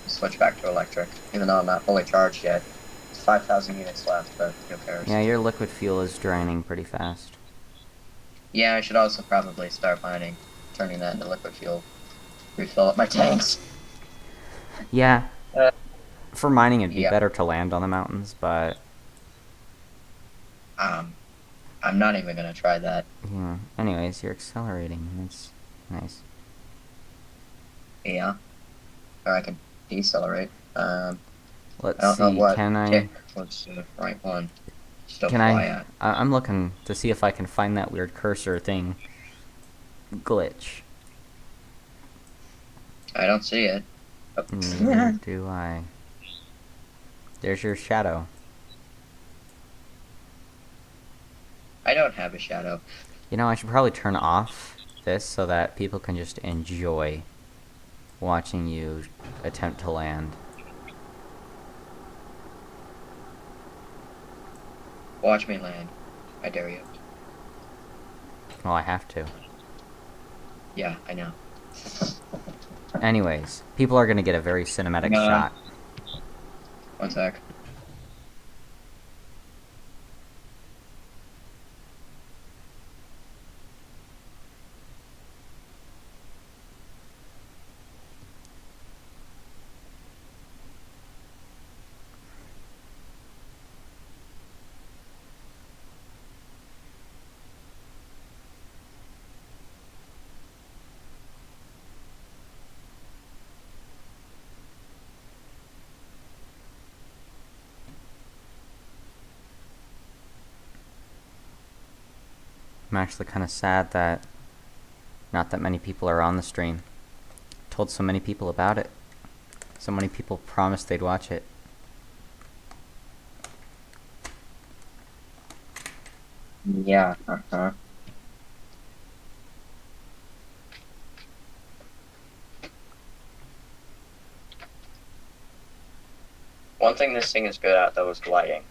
Switch back to electric, even though I'm not fully charged yet. It's 5,000 units left, but who cares? Yeah, your liquid fuel is draining pretty fast. Yeah, I should also probably start mining, turning that into liquid fuel. Refill up my tanks. Yeah. For mining, it'd be Yeah. better to land on the mountains, but... I'm not even gonna try that. Yeah. Anyways, you're accelerating. That's nice. Yeah. Or I can decelerate. I Let's don't know see, what can I... tick was the right one. Still Can fly I... at. I'm looking to see if I can find that weird cursor thing. Glitch. I don't see it. Oh. Neither do I. There's your shadow. I don't have a shadow. You know, I should probably turn off this so that people can just enjoy watching you attempt to land. Watch me land. I dare you. Well, I have to. Yeah, I know. Anyways, people are gonna get a very cinematic shot. One sec. I'm actually kind of sad that not that many people are on the stream. Told so many people about it. So many people promised they'd watch it. Yeah, uh-huh. One thing this thing is good at, though, is gliding.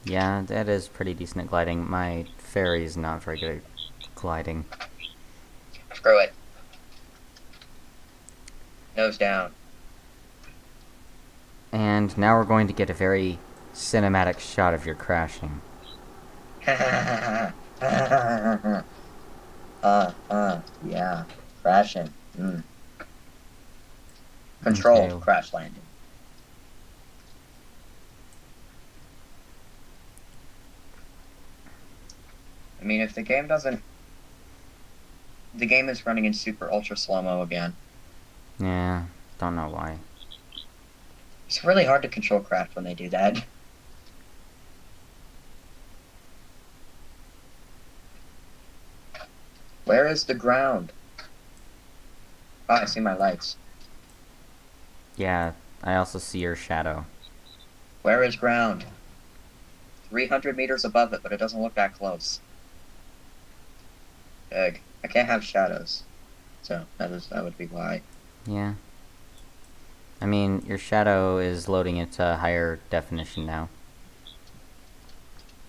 Yeah, that is pretty decent at gliding. My ferry is not very good at gliding. Screw it. Nose down. And now we're going to get a very cinematic shot of your crashing. Yeah. Crashing. Okay. Controlled crash landing. I mean, if the game doesn't... The game is running in super ultra slow-mo again. Yeah, don't know why. It's really hard to control craft when they do that. Where is the ground? Oh, I see my lights. Yeah, I also see your shadow. Where is ground? 300 meters above it, but it doesn't look that close. Egg. I can't have shadows. So, that would be why. Yeah. I mean, your shadow is loading into higher definition now.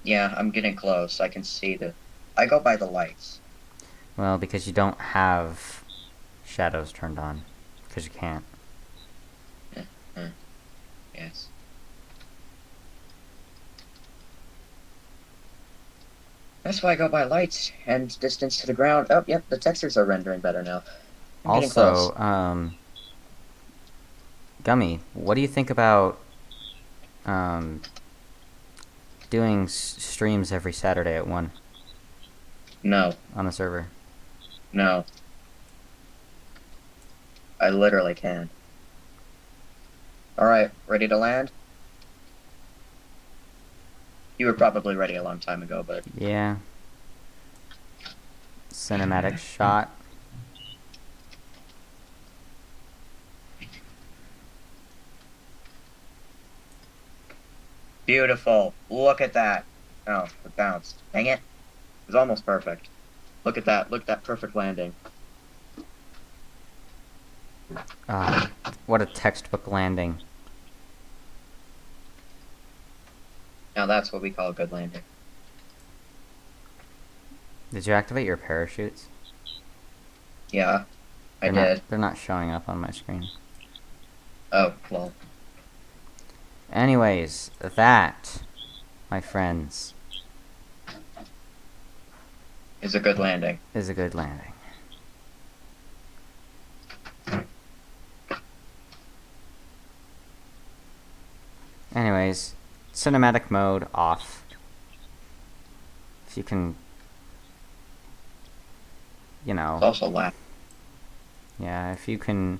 Yeah, I'm getting close. I can see the... I go by the lights. Well, because you don't have shadows turned on. Because you can't. Yes. That's why I go by lights and distance to the ground. Oh, yep, the textures are rendering better now. I'm getting close. Also, Gummy, what do you think about um, doing streams every Saturday at 1 No, on the server? no. I literally can. Alright, ready to land? You were probably ready a long time ago, but... Yeah. Cinematic shot. Beautiful. Look at that. Oh, it bounced. Dang it. It was almost perfect. Look at that. Look at that perfect landing. What a textbook landing. Now that's what we call a good landing. Did you activate your parachutes? Yeah, I did. They're not showing up on my screen. Oh, well. Anyways, that, my friends, Is a good landing. is a good landing. Anyways, cinematic mode off. If you can, you know. It's also loud. Yeah, if you can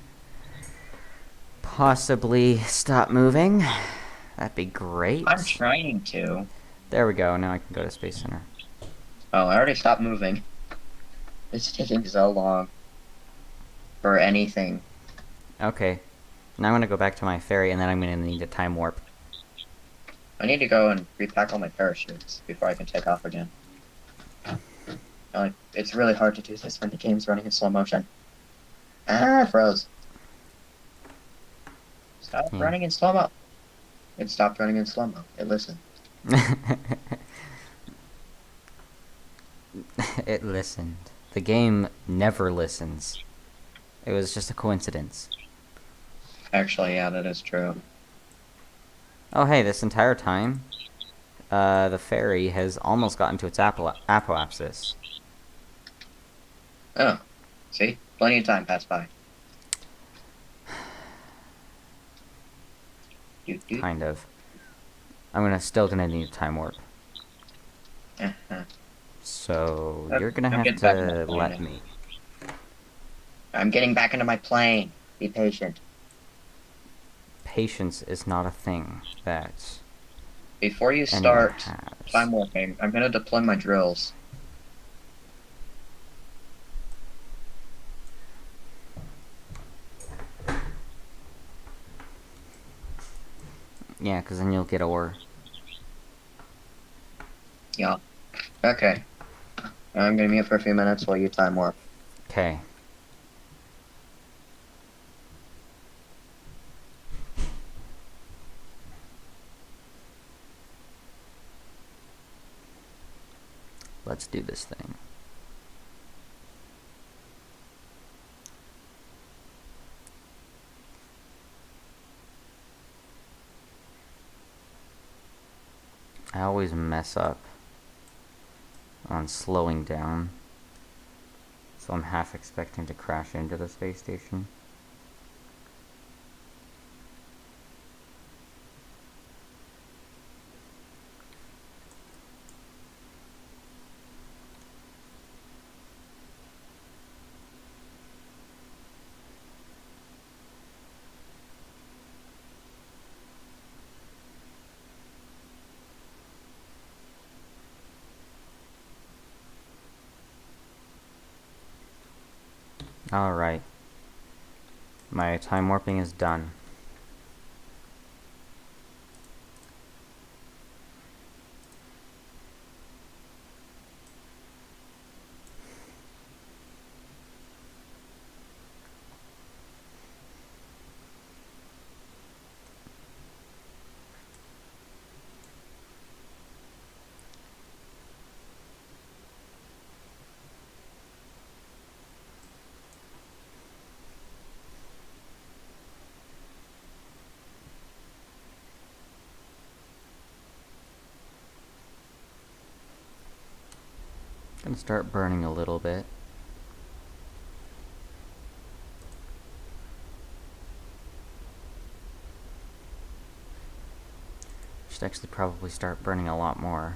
possibly stop moving, that'd be great. I'm trying to. There we go, now I can go to Space Center. Oh, I already stopped moving. It's taking so long. For anything. Okay, now I'm gonna go back to my ferry, and then I'm gonna need a time warp. I need to go and repack all my parachutes before I can take off again. It's really hard to do this when the game's running in slow motion. Ah, froze. Stop running in slow-mo. It stopped running in slow-mo. It listened. It listened. The game never listens. It was just a coincidence. Actually, yeah, that is true. Oh, hey, this entire time, the ferry has almost gotten to its apoapsis. Oh, see? Plenty of time passed by. Kind of. I'm still gonna need a time warp. So, you're gonna have to let me. I'm getting back into my plane. Be patient. Patience is not a thing that Before you anyone start has. time warping, I'm gonna deploy my drills. Yeah, because then you'll get ore. Yeah. Okay. I'm gonna mute for a few minutes while you time warp. Okay. Let's do this thing. I always mess up on slowing down, so I'm half expecting to crash into the space station. Alright. My time warping is done. Gonna start burning a little bit. Should actually probably start burning a lot more.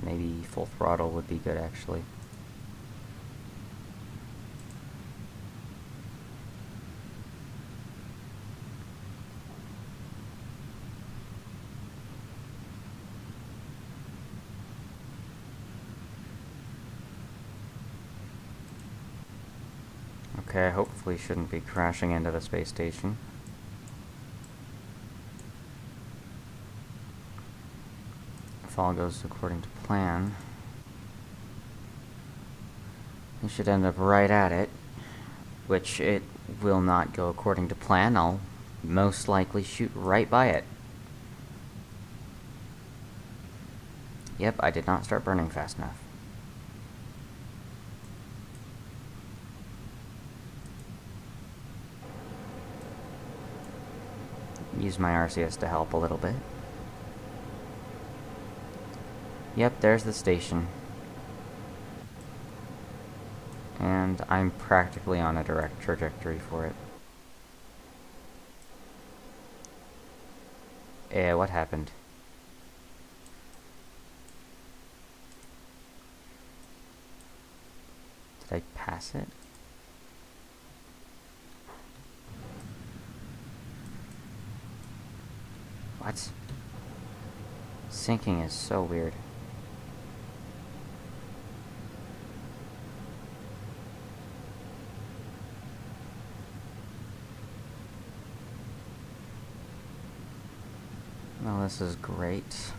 Maybe full throttle would be good, actually. Okay, hopefully shouldn't be crashing into the space station. If all goes according to plan, we should end up right at it, which it will not go according to plan. I'll most likely shoot right by it. Yep, I did not start burning fast enough. Use my RCS to help a little bit. Yep, there's the station. And I'm practically on a direct trajectory for it. What happened? Did I pass it? What? Sinking is so weird. Well, this is great.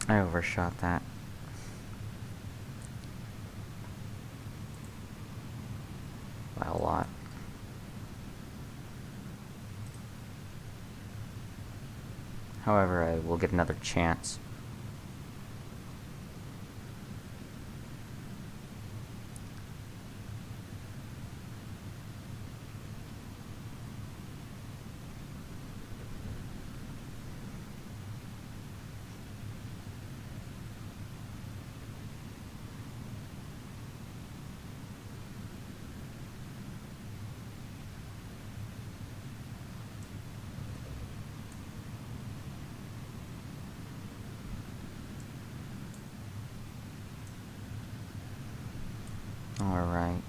I overshot that. By a lot. However, I will get another chance. Alright.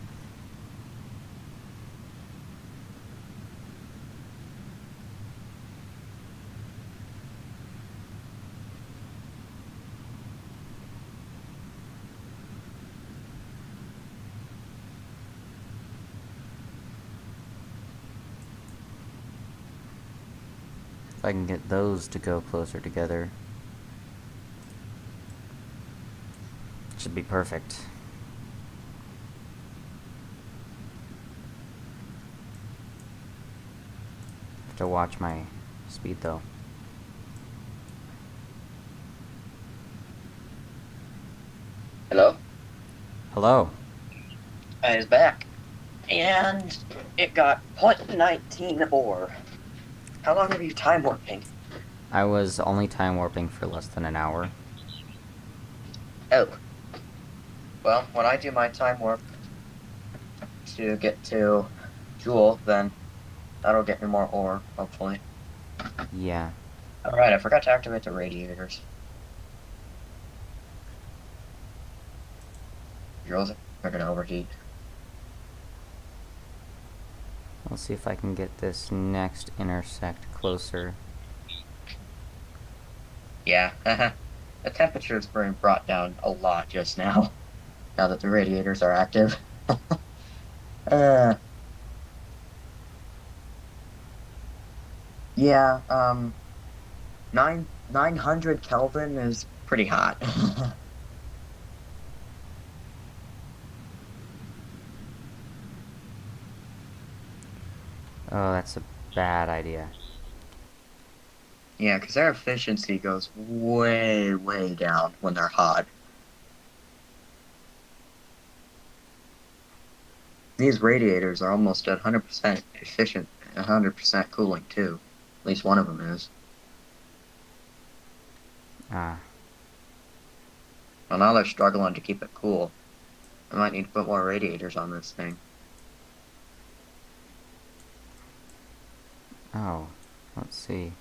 If I can get those to go closer together, it should be perfect. to watch my speed though. Hello? Hello. I is back. And it got 0.19 ore. How long are you time warping? I was only time warping for less than an hour. Oh. Well, when I do my time warp to get to Jewel, then that'll get me more ore, hopefully. Yeah. Alright, I forgot to activate the radiators. Drills are gonna overheat. Let's see if I can get this next intersect closer. Yeah, the temperature's being brought down a lot just now, now that the radiators are active. uh, yeah, 900 Kelvin is pretty hot. Oh, that's a bad idea. Yeah, because their efficiency goes way, way down when they're hot. These radiators are almost at 100% efficient, 100% cooling too. At least one of them is. Ah. Well, now they're struggling to keep it cool. I might need to put more radiators on this thing. Oh. Let's see.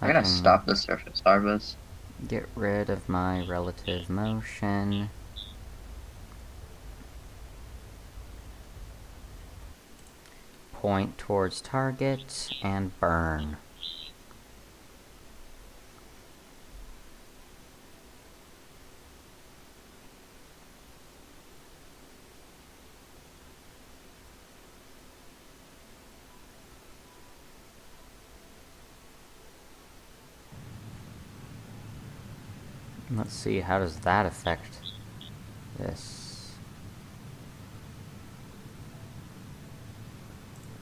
I'm I gonna can stop the surface harvest. get rid of my relative motion. Point towards target and burn. Let's see, how does that affect this?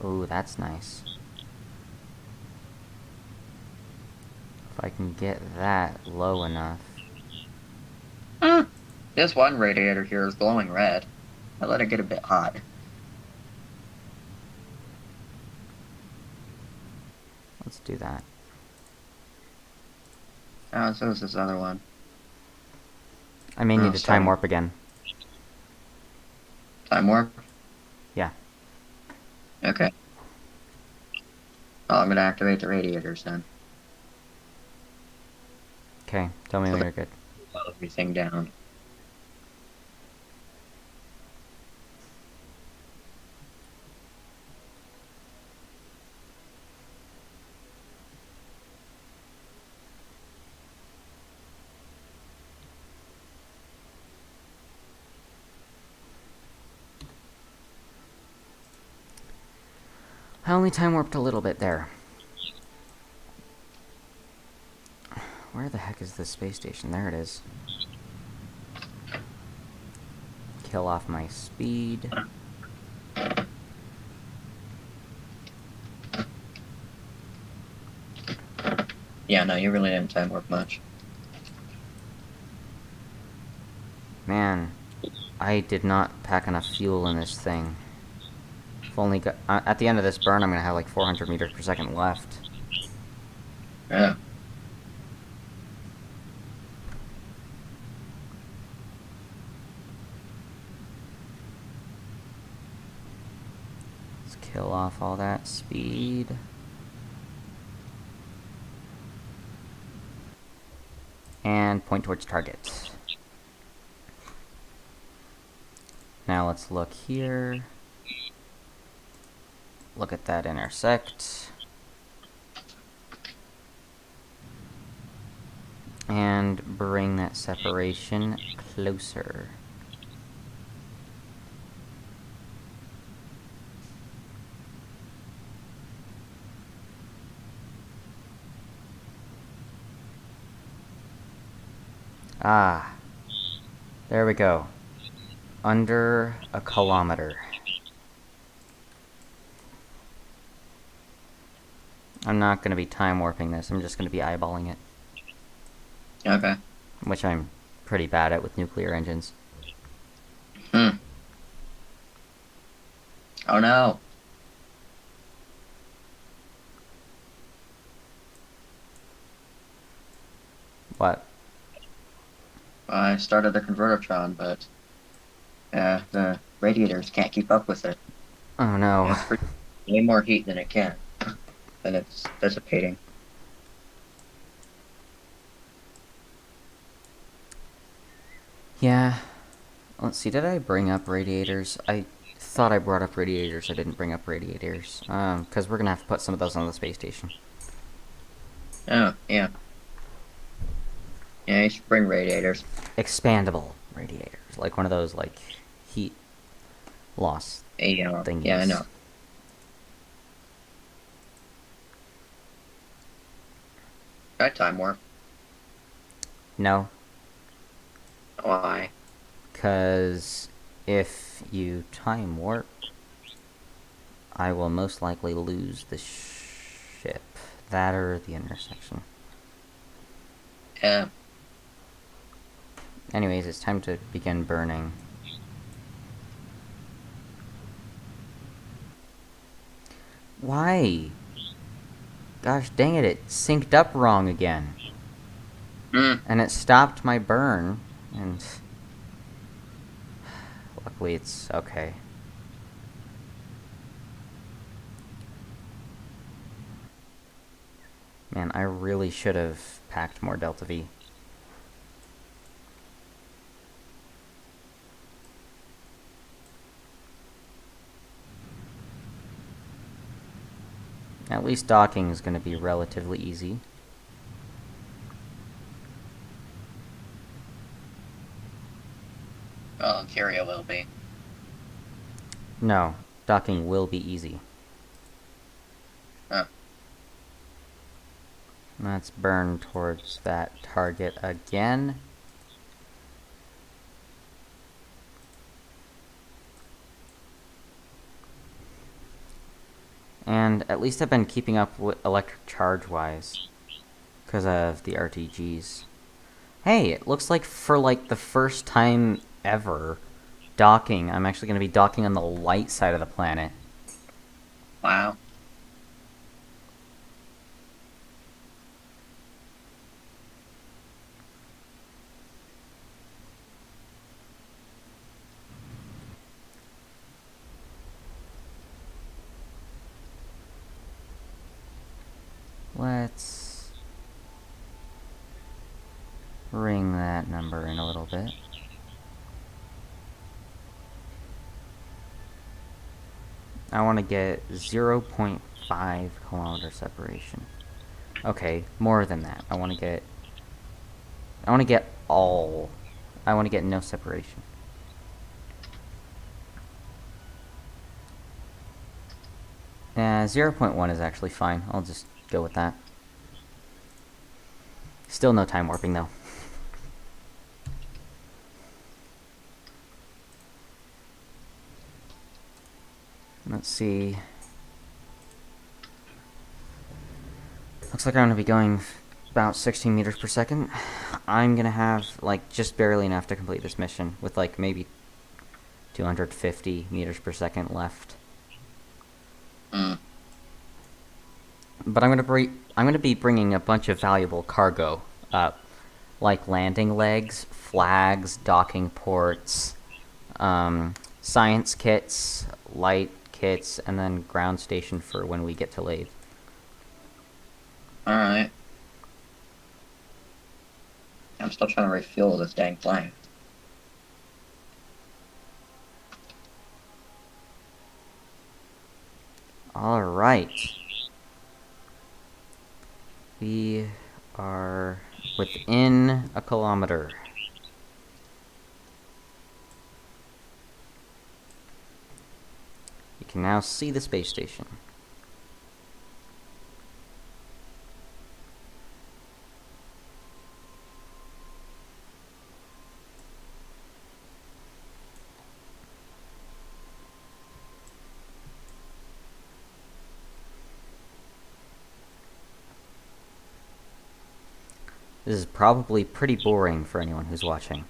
Ooh, that's nice. If I can get that low enough. This one radiator here is glowing red. I let it get a bit hot. Let's do that. Oh, so is this other one. I may Oh, need to time sorry. warp again. Time warp? Yeah. Okay. Oh, I'm gonna activate the radiators then. Okay, tell me So when that you're good. slow everything down. I only time warped a little bit there. Where the heck is this space station? There it is. Kill off my speed. Yeah, no, you really didn't time warp much. Man, I did not pack enough fuel in this thing. I've only got, at the end of this burn, I'm gonna have like 400 meters per second left. Yeah. Let's kill off all that speed. And point towards target. Now let's look here. Look at that intersect. And bring that separation closer. Ah, there we go. Under a kilometer. I'm not going to be time warping this. I'm just going to be eyeballing it. Okay. Which I'm pretty bad at with nuclear engines. Hmm. Oh no. What? I started the convertotron, but the radiators can't keep up with it. Oh And no. it's producing way more heat than it can, than it's dissipating. Yeah. Let's see, did I bring up radiators? I thought I brought up radiators. I didn't bring up radiators. Because we're going to have to put some of those on the space station. Oh, yeah. Yeah, you should bring radiators. Expandable radiators. Like one of those, like, heat loss Yeah, I thingies. know. Try time warp. No. Why? Because if you time warp, I will most likely lose the ship. That or the intersection. Yeah. Anyways, it's time to begin burning. Why? Gosh dang it, it synced up wrong again. Hmm. And it stopped my burn, and luckily it's okay. Man, I really should have packed more Delta V. At least docking is going to be relatively easy. Well, Curio will be. No, docking will be easy. Huh. Let's burn towards that target again. And at least I've been keeping up with electric charge-wise. Because of the RTGs. Hey, it looks like for like the first time ever, docking, I'm actually going to be docking on the light side of the planet. Wow. Let's ring that number in a little bit. I want to get 0.5 kilometer separation. Okay, more than that. I want to get all. I want to get no separation. Yeah, 0.1 is actually fine. I'll just go with that. Still no time warping though. Let's see. Looks like I'm gonna be going about 16 meters per second. I'm gonna have like just barely enough to complete this mission with like maybe 250 meters per second left. Hmm. But I'm gonna be bringing a bunch of valuable cargo up, like landing legs, flags, docking ports, science kits, light kits, and then ground station for when we get to Lathe. Alright. I'm still trying to refuel this dang plane. Alright. We are within a kilometer. You can now see the space station. This is probably pretty boring for anyone who's watching.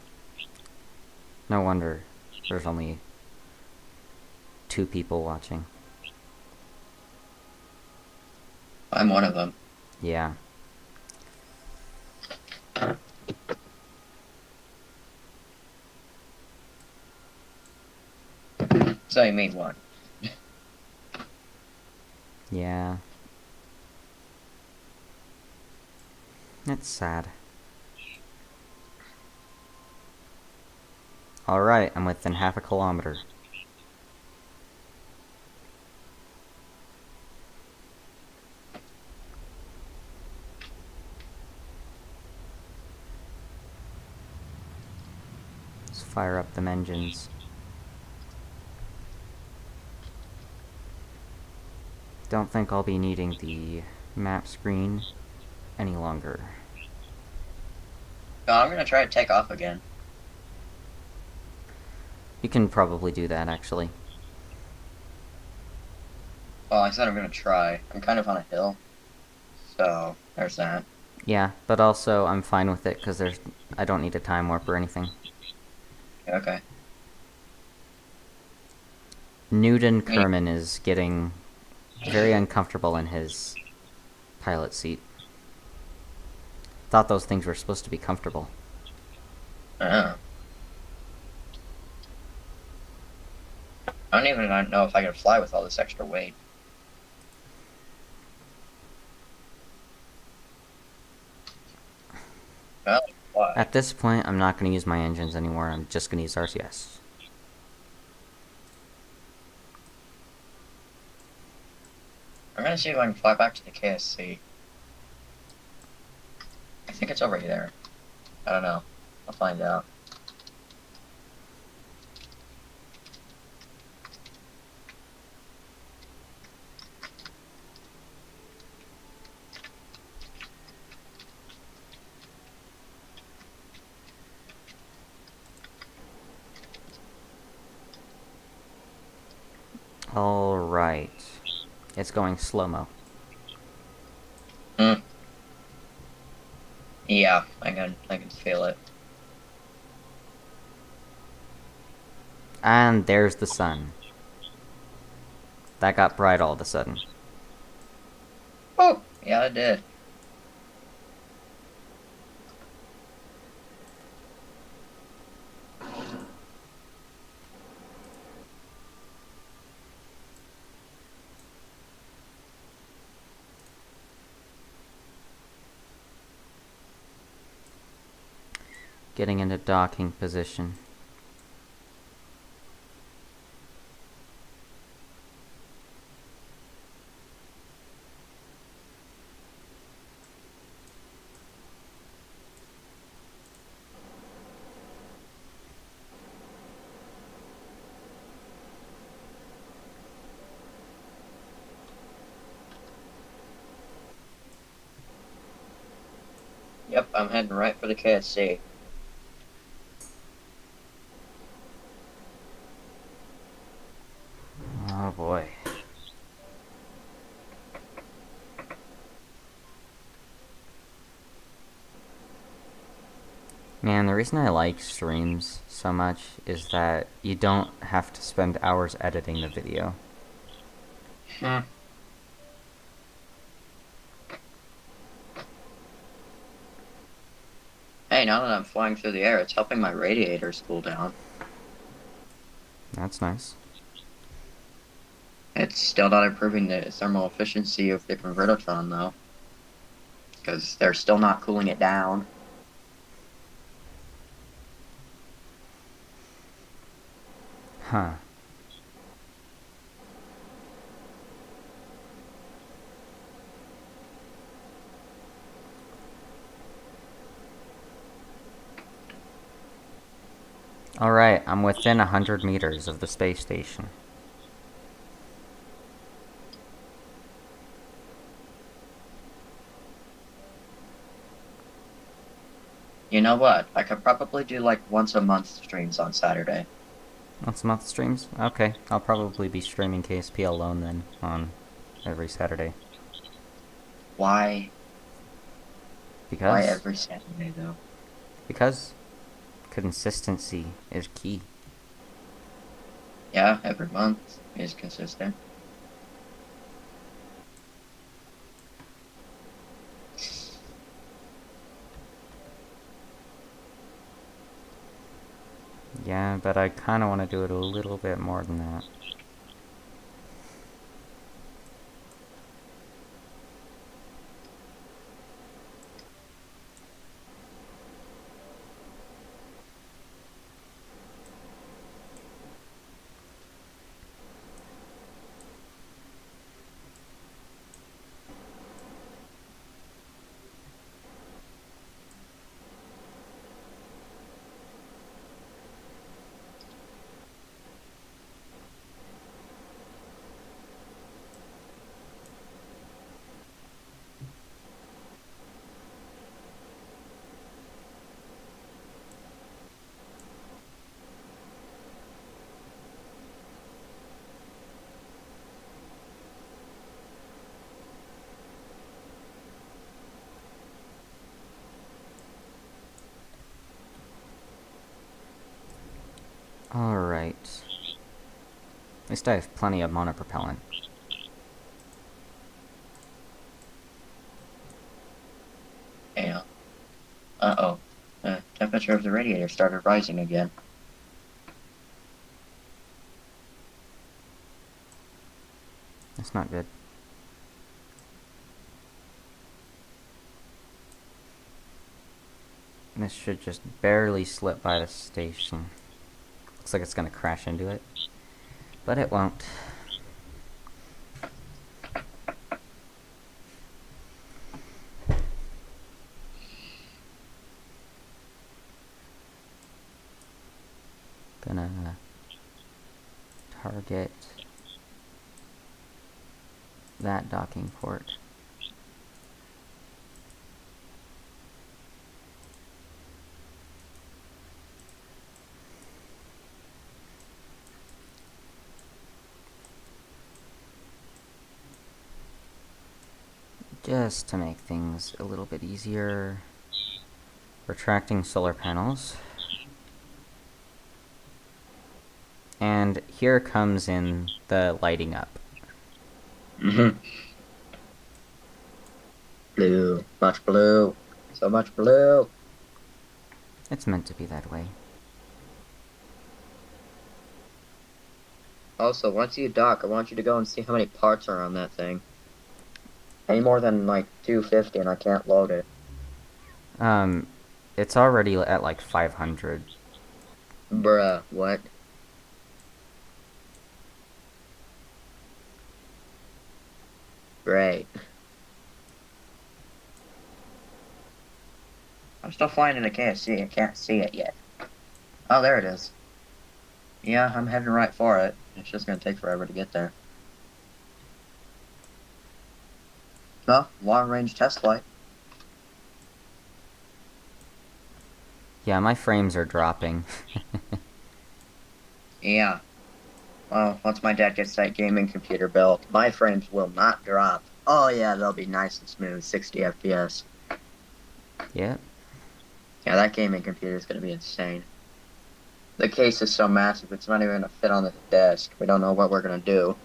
No wonder there's only 2 people watching. I'm one of them. Yeah. So you mean one. Yeah. It's sad. Alright, I'm within half a kilometer. Let's fire up them engines. Don't think I'll be needing the map screen any longer. No, I'm gonna try to take off again. You can probably do that, actually. Well, I said I'm gonna try. I'm kind of on a hill. So, there's that. Yeah, but also I'm fine with it because I don't need a time warp or anything. Okay. Newton Kerman is getting very uncomfortable in his pilot seat. Thought those things were supposed to be comfortable. Oh. I don't even know if I can fly with all this extra weight. Well, why? At this point, I'm not going to use my engines anymore. I'm just going to use RCS. I'm gonna see if I can fly back to the KSC. I think it's over there. I don't know. I'll find out. Alright. It's going slow-mo. Yeah, I can feel it. And there's the sun. That got bright all of a sudden. Oh, yeah, it did. Getting into docking position. Yep, I'm heading right for the KSC. Oh boy. Man, the reason I like streams so much is that you don't have to spend hours editing the video. Hey, now that I'm flying through the air, it's helping my radiators cool down. That's nice. It's still not improving the thermal efficiency of the convertitron, though. Because they're still not cooling it down. Huh. Alright, I'm within 100 meters of the space station. You know what? I could probably do like once a month streams on Saturday. Once a month streams? Okay, I'll probably be streaming KSP alone then, on every Saturday. Why? Why Because? every Saturday, though? Because consistency is key. Yeah, every month is consistent. Yeah, but I kind of want to do it a little bit more than that. Alright. At least I have plenty of monopropellant. Yeah. Uh-oh. The temperature of the radiator started rising again. That's not good. This should just barely slip by the station. Looks like it's gonna crash into it. But it won't. Gonna target that docking port. Just to make things a little bit easier. Retracting solar panels. And here comes in the lighting up. Mm-hmm. Blue. Much blue. So much blue. It's meant to be that way. Also, once you dock, I want you to go and see how many parts are on that thing. Any more than, like, 250 and I can't load it. Um, it's already at like 500. Bruh, what? Great. I'm still flying in the KFC. I can't see it yet. Oh, there it is. Yeah, I'm heading right for it. It's just gonna take forever to get there. Well, long-range test flight. Yeah, my frames are dropping. Yeah. Well, once my dad gets that gaming computer built, my frames will not drop. Oh yeah, they'll be nice and smooth, 60 FPS. Yep. Yeah, that gaming computer is gonna be insane. The case is so massive, it's not even gonna fit on the desk. We don't know what we're gonna do.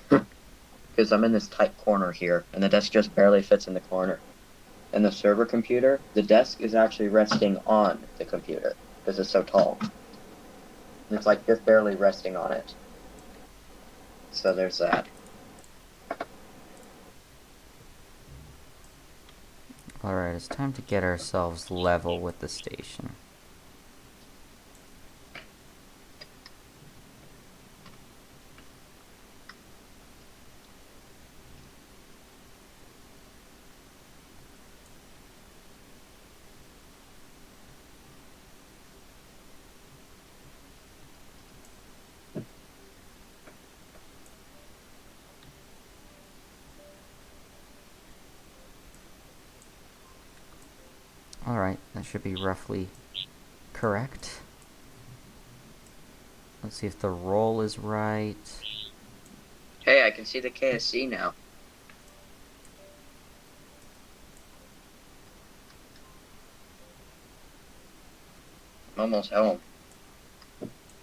Because I'm in this tight corner here, and the desk just barely fits in the corner. And the server computer, the desk is actually resting on the computer because it's so tall. It's like just barely resting on it. So there's that. Alright, it's time to get ourselves level with the station. Alright, that should be roughly correct. Let's see if the roll is right. Hey, I can see the KSC now. almost home.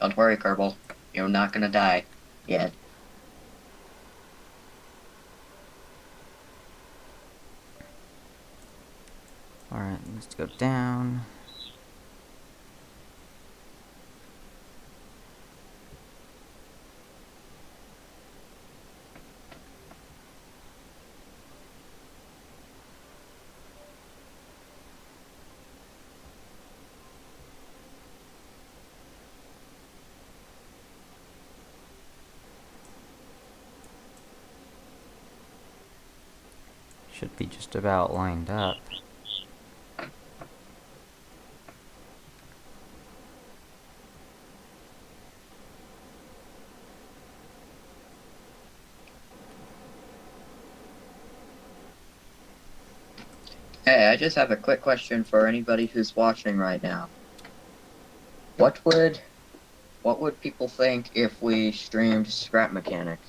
Don't worry, Kerbal. You're not gonna die yet. Alright, let's go down. Should be just about lined up. Hey, I just have a quick question for anybody who's watching right now. What would people think if we streamed scrap mechanics?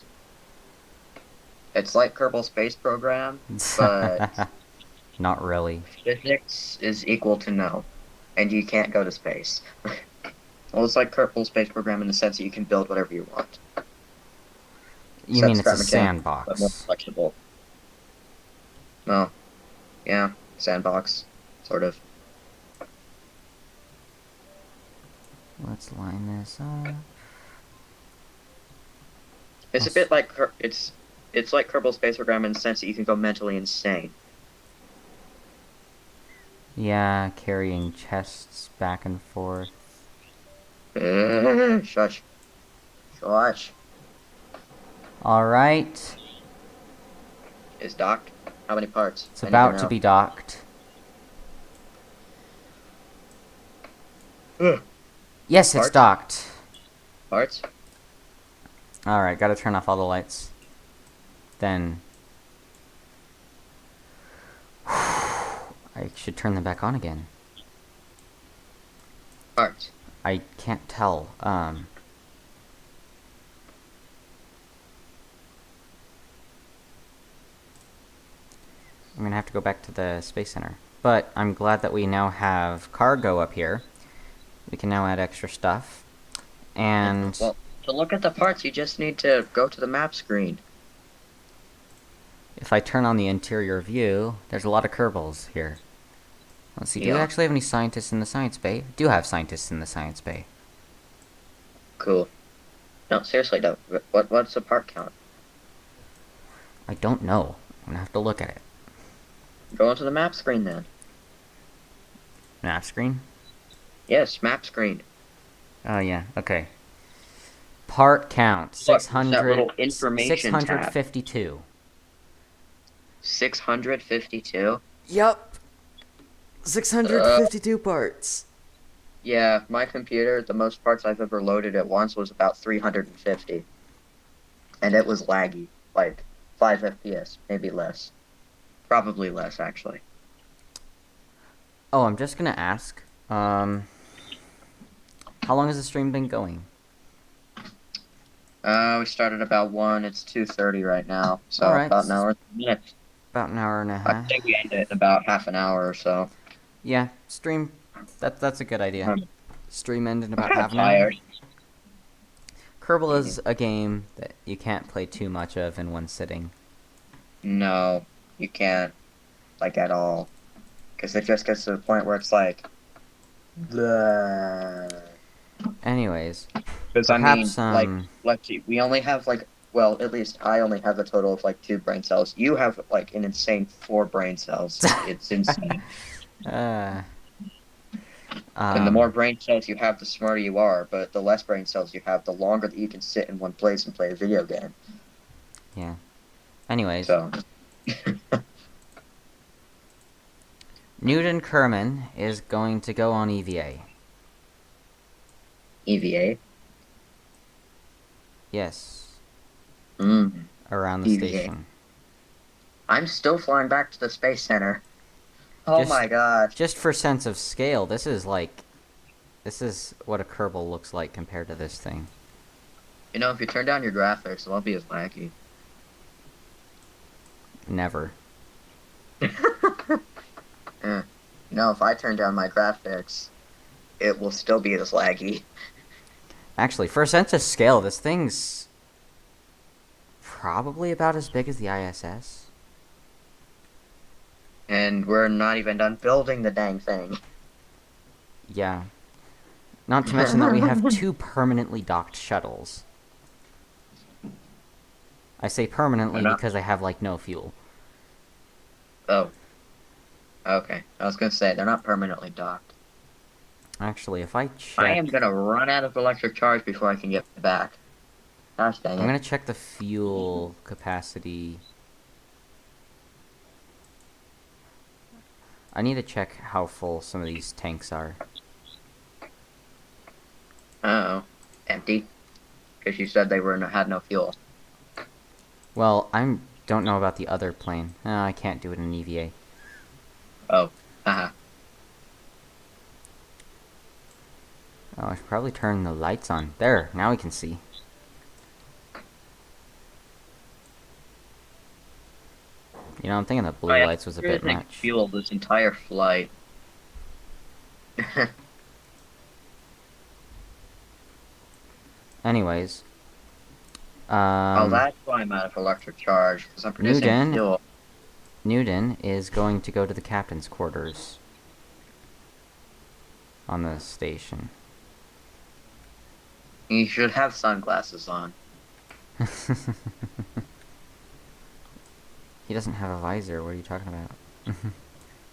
It's like Kerbal Space Program, but Not really. physics is equal to no, and you can't go to space. Well, it's like Kerbal Space Program in the sense that you can build whatever you want. You Except mean it's a scrap mechanics, but more sandbox? flexible. Well, yeah, sandbox, sort of. Let's line this up. It's a bit like it's like Kerbal Space Program in the sense that you can go mentally insane. Yeah, carrying chests back and forth. Shush. Shush. Alright. Is docked? How many parts? It's I need to about to know. be docked. Ugh. Yes, it's Parts? docked. Parts? Alright, gotta turn off all the lights. Then... I should turn them back on again. Parts. I can't tell. I'm gonna have to go back to the Space Center. But I'm glad that we now have cargo up here. We can now add extra stuff. And... Well, to look at the parts, you just need to go to the map screen. if I turn on the interior view, there's a lot of Kerbals here. Let's see, do we Yeah. actually have any scientists in the science bay? We do have scientists in the science bay. Cool. No, seriously, though. What's the part count? I don't know. I'm gonna have to look at it. Go into the map screen then. Map screen? Yes, map screen. Oh yeah, okay. Part count, Look, 600... that little information tab. 652. 652? Yup! 652 parts. Yeah, my computer, the most parts I've ever loaded at once was about 350. And it was laggy. Like, 5 FPS, maybe less. Probably less, actually. Oh, I'm just gonna ask, how long has the stream been going? We started about 1, it's 2:30 right now, so Alright, about an hour and minutes. about an hour and a I half. think we end it in about half an hour or so. Yeah, stream, that's a good idea. I'm Stream end in about kinda half an hour. tired. Kerbal is a game that you can't play too much of in one sitting. No, you can't, like, at all. Because it just gets to the point where it's like... Anyways, Because, I mean, perhaps, like, let's see, we only have, like, well, at least I only have a total of, like, 2 brain cells. You have, like, an insane 4 brain cells. It's insane. uh... And the more brain cells you have, the smarter you are, but the less brain cells you have, the longer that you can sit in one place and play a video game. Yeah. Anyways, So, Newton Kerman is going to go on EVA. EVA? Yes. Mm. Around the EVA. station. I'm still flying back to the Space Center. Oh Just- my god. Just for sense of scale, this is like... This is what a Kerbal looks like compared to this thing. You know, if you turn down your graphics, it won't be as laggy. Never. You know, if I turn down my graphics, it will still be as laggy. Actually, for a sense of scale, this thing's probably about as big as the ISS. And we're not even done building the dang thing. Yeah. Not to mention that we have 2 permanently docked shuttles. I say permanently Not, because they have, like, no fuel. oh, okay. I was gonna say, they're not permanently docked. Actually, if I I check... am gonna run out of electric charge before I can get back. Gosh dang I'm it. gonna check the fuel capacity. I need to check how full some of these tanks are. Uh-oh. Empty? Because you said they had no fuel. Well, I don't know about the other plane. I can't do it in EVA. Oh. Haha. Oh, I should probably turn the lights on. There, now we can see. You know, I'm thinking the Oh blue yeah, lights was a sure bit they much. fuel this entire flight. Anyways, Oh, that's why I'm out of electric charge, because I'm producing Newton, fuel. Newton is going to go to the captain's quarters on the station. You should have sunglasses on. He doesn't have a visor. What are you talking about?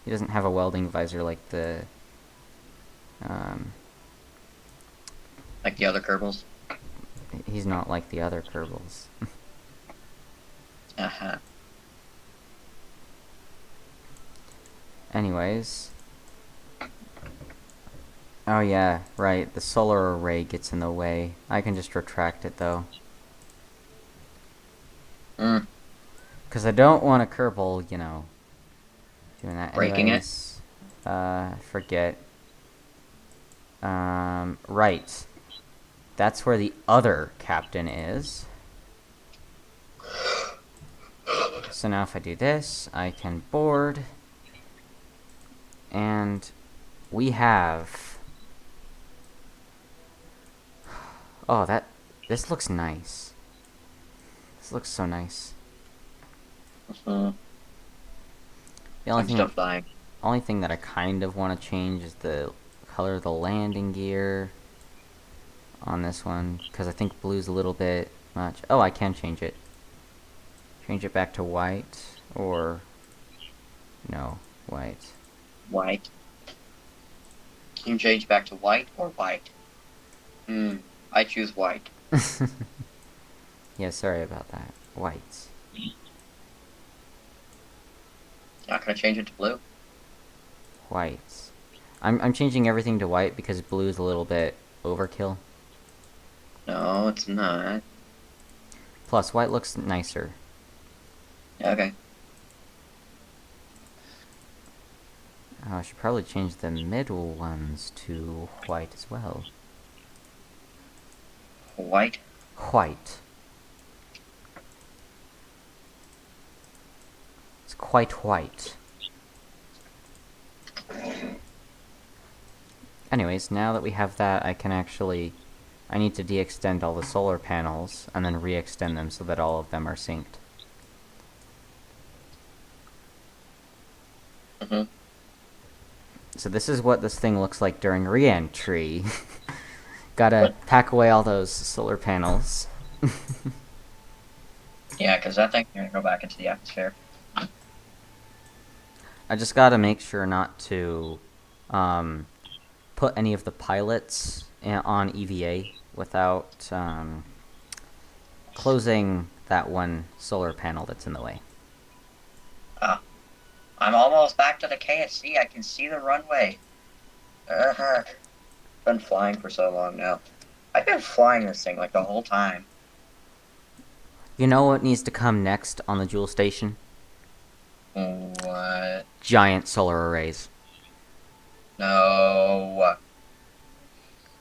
He doesn't have a welding visor like the... Like the other Kerbals. He's not like the other Kerbals. Uh-huh. Anyways. Oh yeah, right. The solar array gets in the way. I can just retract it though. Mm. Because I don't want a Kerbal, you know, doing that. Breaking it? Anyways, forget. Right. That's where the other captain is. So now if I do this, I can board. And we have... Oh, this looks nice. This looks so nice. Mm-hmm. The only I'm thing, still flying. only thing that I kind of want to change is the color of the landing gear on this one, because I think blue's a little bit much. Oh, I can change it. Change it back to white, or... No, white. White. Can you change back to white or white? I choose white. Yeah, sorry about that. White. Not gonna change it to blue? White. I'm changing everything to white because blue's a little bit overkill. No, it's not. Plus, white looks nicer. Okay. Oh, I should probably change the middle ones to white as well. White? White. It's quite white. Anyways, now that we have that, I can actually... I need to de-extend all the solar panels, and then re-extend them so that all of them are synced. Mm-hmm. So this is what this thing looks like during re-entry. Gotta pack away all those solar panels. Yeah, because that thing's gonna go back into the atmosphere. I just gotta make sure not to put any of the pilots on EVA without closing that one solar panel that's in the way. I'm almost back to the KFC. I can see the runway. Been flying for so long now. I've been flying this thing like the whole time. You know what needs to come next on the Joule station? What? Giant solar arrays. No.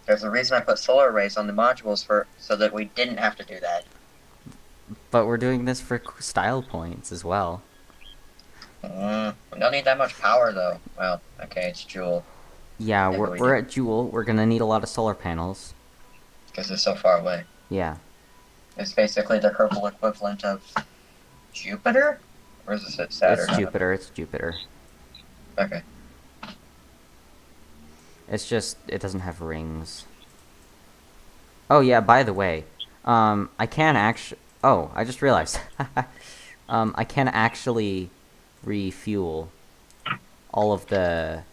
There's a reason I put solar arrays on the modules so that we didn't have to do that. But we're doing this for style points as well. We don't need that much power though. Well, okay, it's Joule. Yeah, Maybe we we're do. at Jewel. We're gonna need a lot of solar panels. Because it's so far away. Yeah. It's basically the Kerbal equivalent of Jupiter? Or is it Saturn? It's I don't know. Jupiter. It's Jupiter. Okay. It's just it doesn't have rings. Oh yeah. By the way, I can actually. Oh, I just realized. I can actually refuel all of the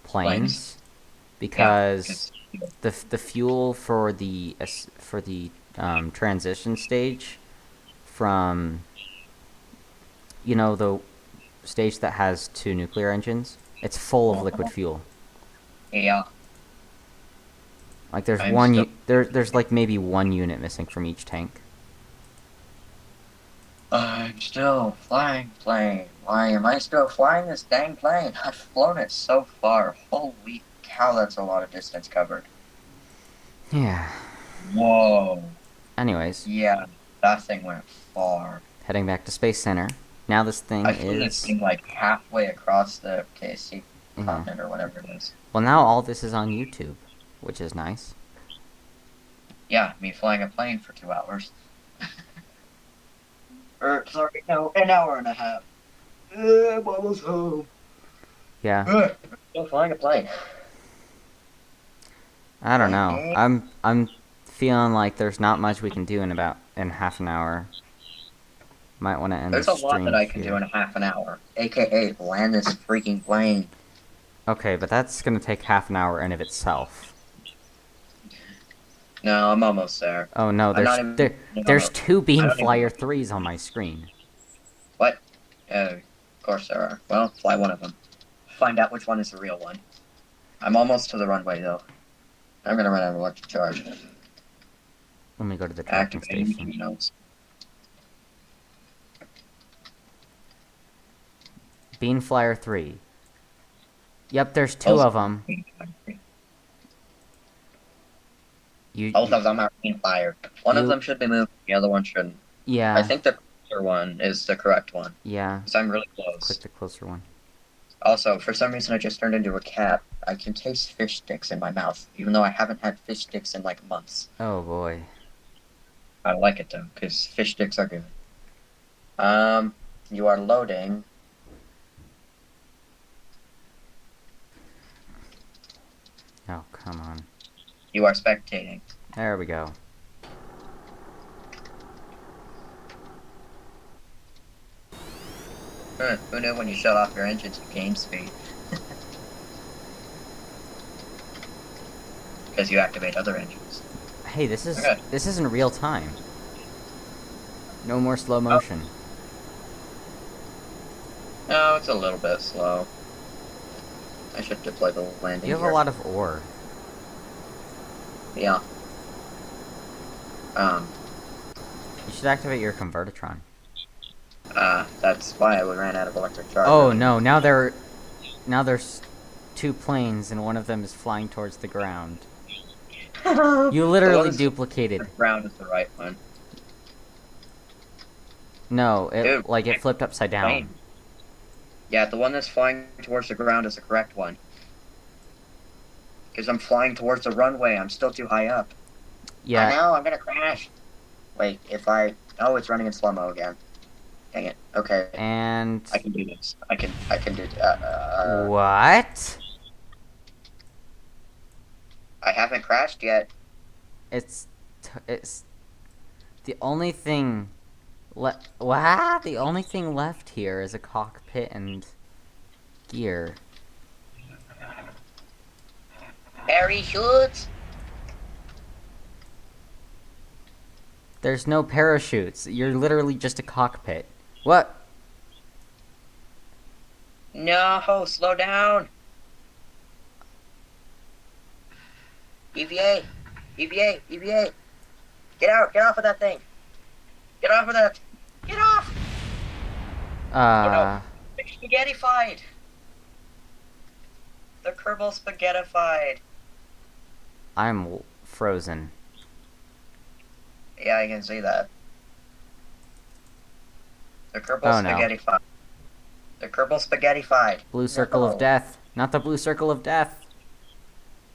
Planes. planes Yeah. because Because the fuel for the transition stage from the stage that has two nuclear engines, it's full of liquid fuel. yeah, Like there's I'm still. there's like maybe one unit missing from each tank. I'm still flying plane. Why am I still flying this dang plane? I've flown it so far. Holy cow, that's a lot of distance covered. Yeah. Whoa. Anyways, Yeah, that thing went far. heading back to Space Center. Now this I thing flew this is thing like halfway across the KC yeah. continent or whatever it is. Well, now all this is on YouTube, which is nice. Yeah, me flying a plane for 2 hours. Or, sorry, no, an hour and a half. I'm almost home. Yeah. Still flying a plane. I don't know. I'm feeling like there's not much we can do in half an hour. Might want to end the There's a lot that stream I can do here. in half an hour. AKA land this freaking plane. Okay, but that's gonna take half an hour in of itself. No, I'm almost there. Oh no, I'm not even. there's No, two I Beam don't even Flyer know. 3s on my screen. What? Of course there are. Well, fly one of them. Find out which one is the real one. I'm almost to the runway, though. I'm gonna run out of electric charge. Let me go to the tracking Activating station. notes. Beam Flyer 3. Yep, there's two Both of them. Both of them are being fired. One of You them should be moved, the other one shouldn't. I yeah, think the closer one is the correct one. yeah. Because I'm really Click close. the closer one. Also, for some reason, I just turned into a cat. I can taste fish sticks in my mouth, even though I haven't had fish sticks in like months. Oh boy. I like it though, because fish sticks are good. You are loading. Oh, come on. You are spectating. There we go. Who knew when you shut off your engines you gain speed? Because you activate other engines. Hey, Okay. this isn't real time. No more slow motion. No, it's a little bit slow. I should deploy the landing You have gear. a lot of ore. Yeah. You should activate your convertitron. That's why I ran out of electric charge. Oh no, now there's two planes and one of them is flying towards the ground. You literally duplicated. The ground is the right one. No, Dude, it flipped upside down. plane. Yeah, the one that's flying towards the ground is the correct one. Because I'm flying towards the runway, I'm still too high up. Yeah. I know, I'm gonna crash. Wait, if I... Oh, it's running in slow-mo again. Dang it. Okay. And I can do this. I can do... what? I haven't crashed yet. It's the only thing the only thing left here is a cockpit and gear. Parachutes! There's no parachutes. You're literally just a cockpit. What? No, slow down. EVA! EVA! EVA! Get out! Get off of that thing! Get off of that! Get off! Spaghettified! The Kerbal spaghettified. I'm frozen. Yeah, I can see that. The Kerbal Oh, no. spaghettified. The Kerbal spaghettified. Blue circle of death. Not the blue circle of death.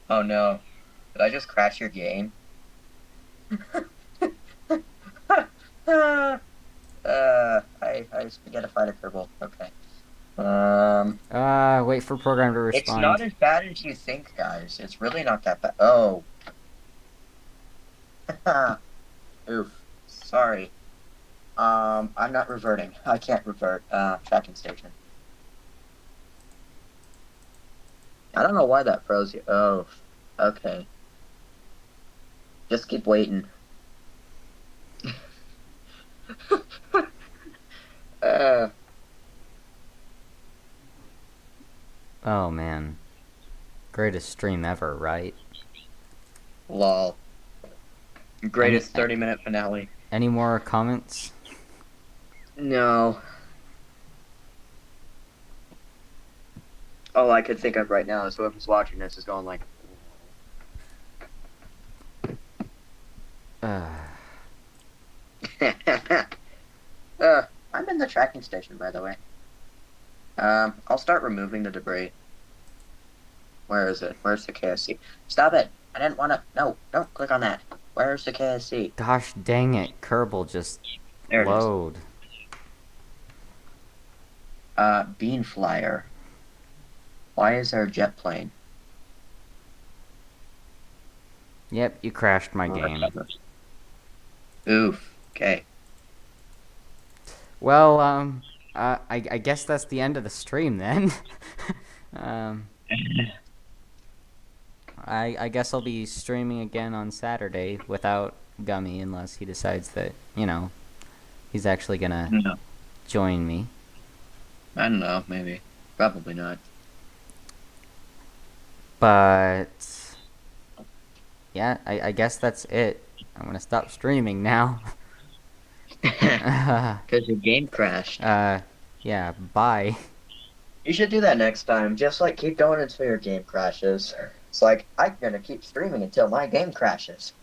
Oh no. Did I just crash your game? I get to fight a Kerbal. Okay. Um, Wait for program to it's not respond. as bad as you think, guys. It's really not that bad. Oh, oof. Sorry. I'm not reverting. I can't revert. Tracking station. I don't know why that froze you. Oh, okay. Just keep waiting. uh, Oh man, greatest stream ever, right? lol. Any Greatest 30-minute finale. any more comments? No. All I could think of right now is whoever's watching this is going like, Uh, I'm in the tracking station, by the way. I'll start removing the debris. Where is it? Where's the KSC? Stop it! I didn't want to. No, don't click on that. Where's the KSC? gosh dang it, Kerbal just There it is. load. Bean flyer. Why is there a jet plane? Yep, you crashed my game. Oof. Okay. Well, I guess that's the end of the stream then. um, I guess I'll be streaming again on Saturday without Gummy unless he decides that, he's actually gonna No. join me. I don't know. Maybe. Probably not. But yeah, I guess that's it. I'm gonna stop streaming now. Because your game crashed. Yeah, bye. You should do that next time. Just like keep going until your game crashes. It's like I'm gonna keep streaming until my game crashes.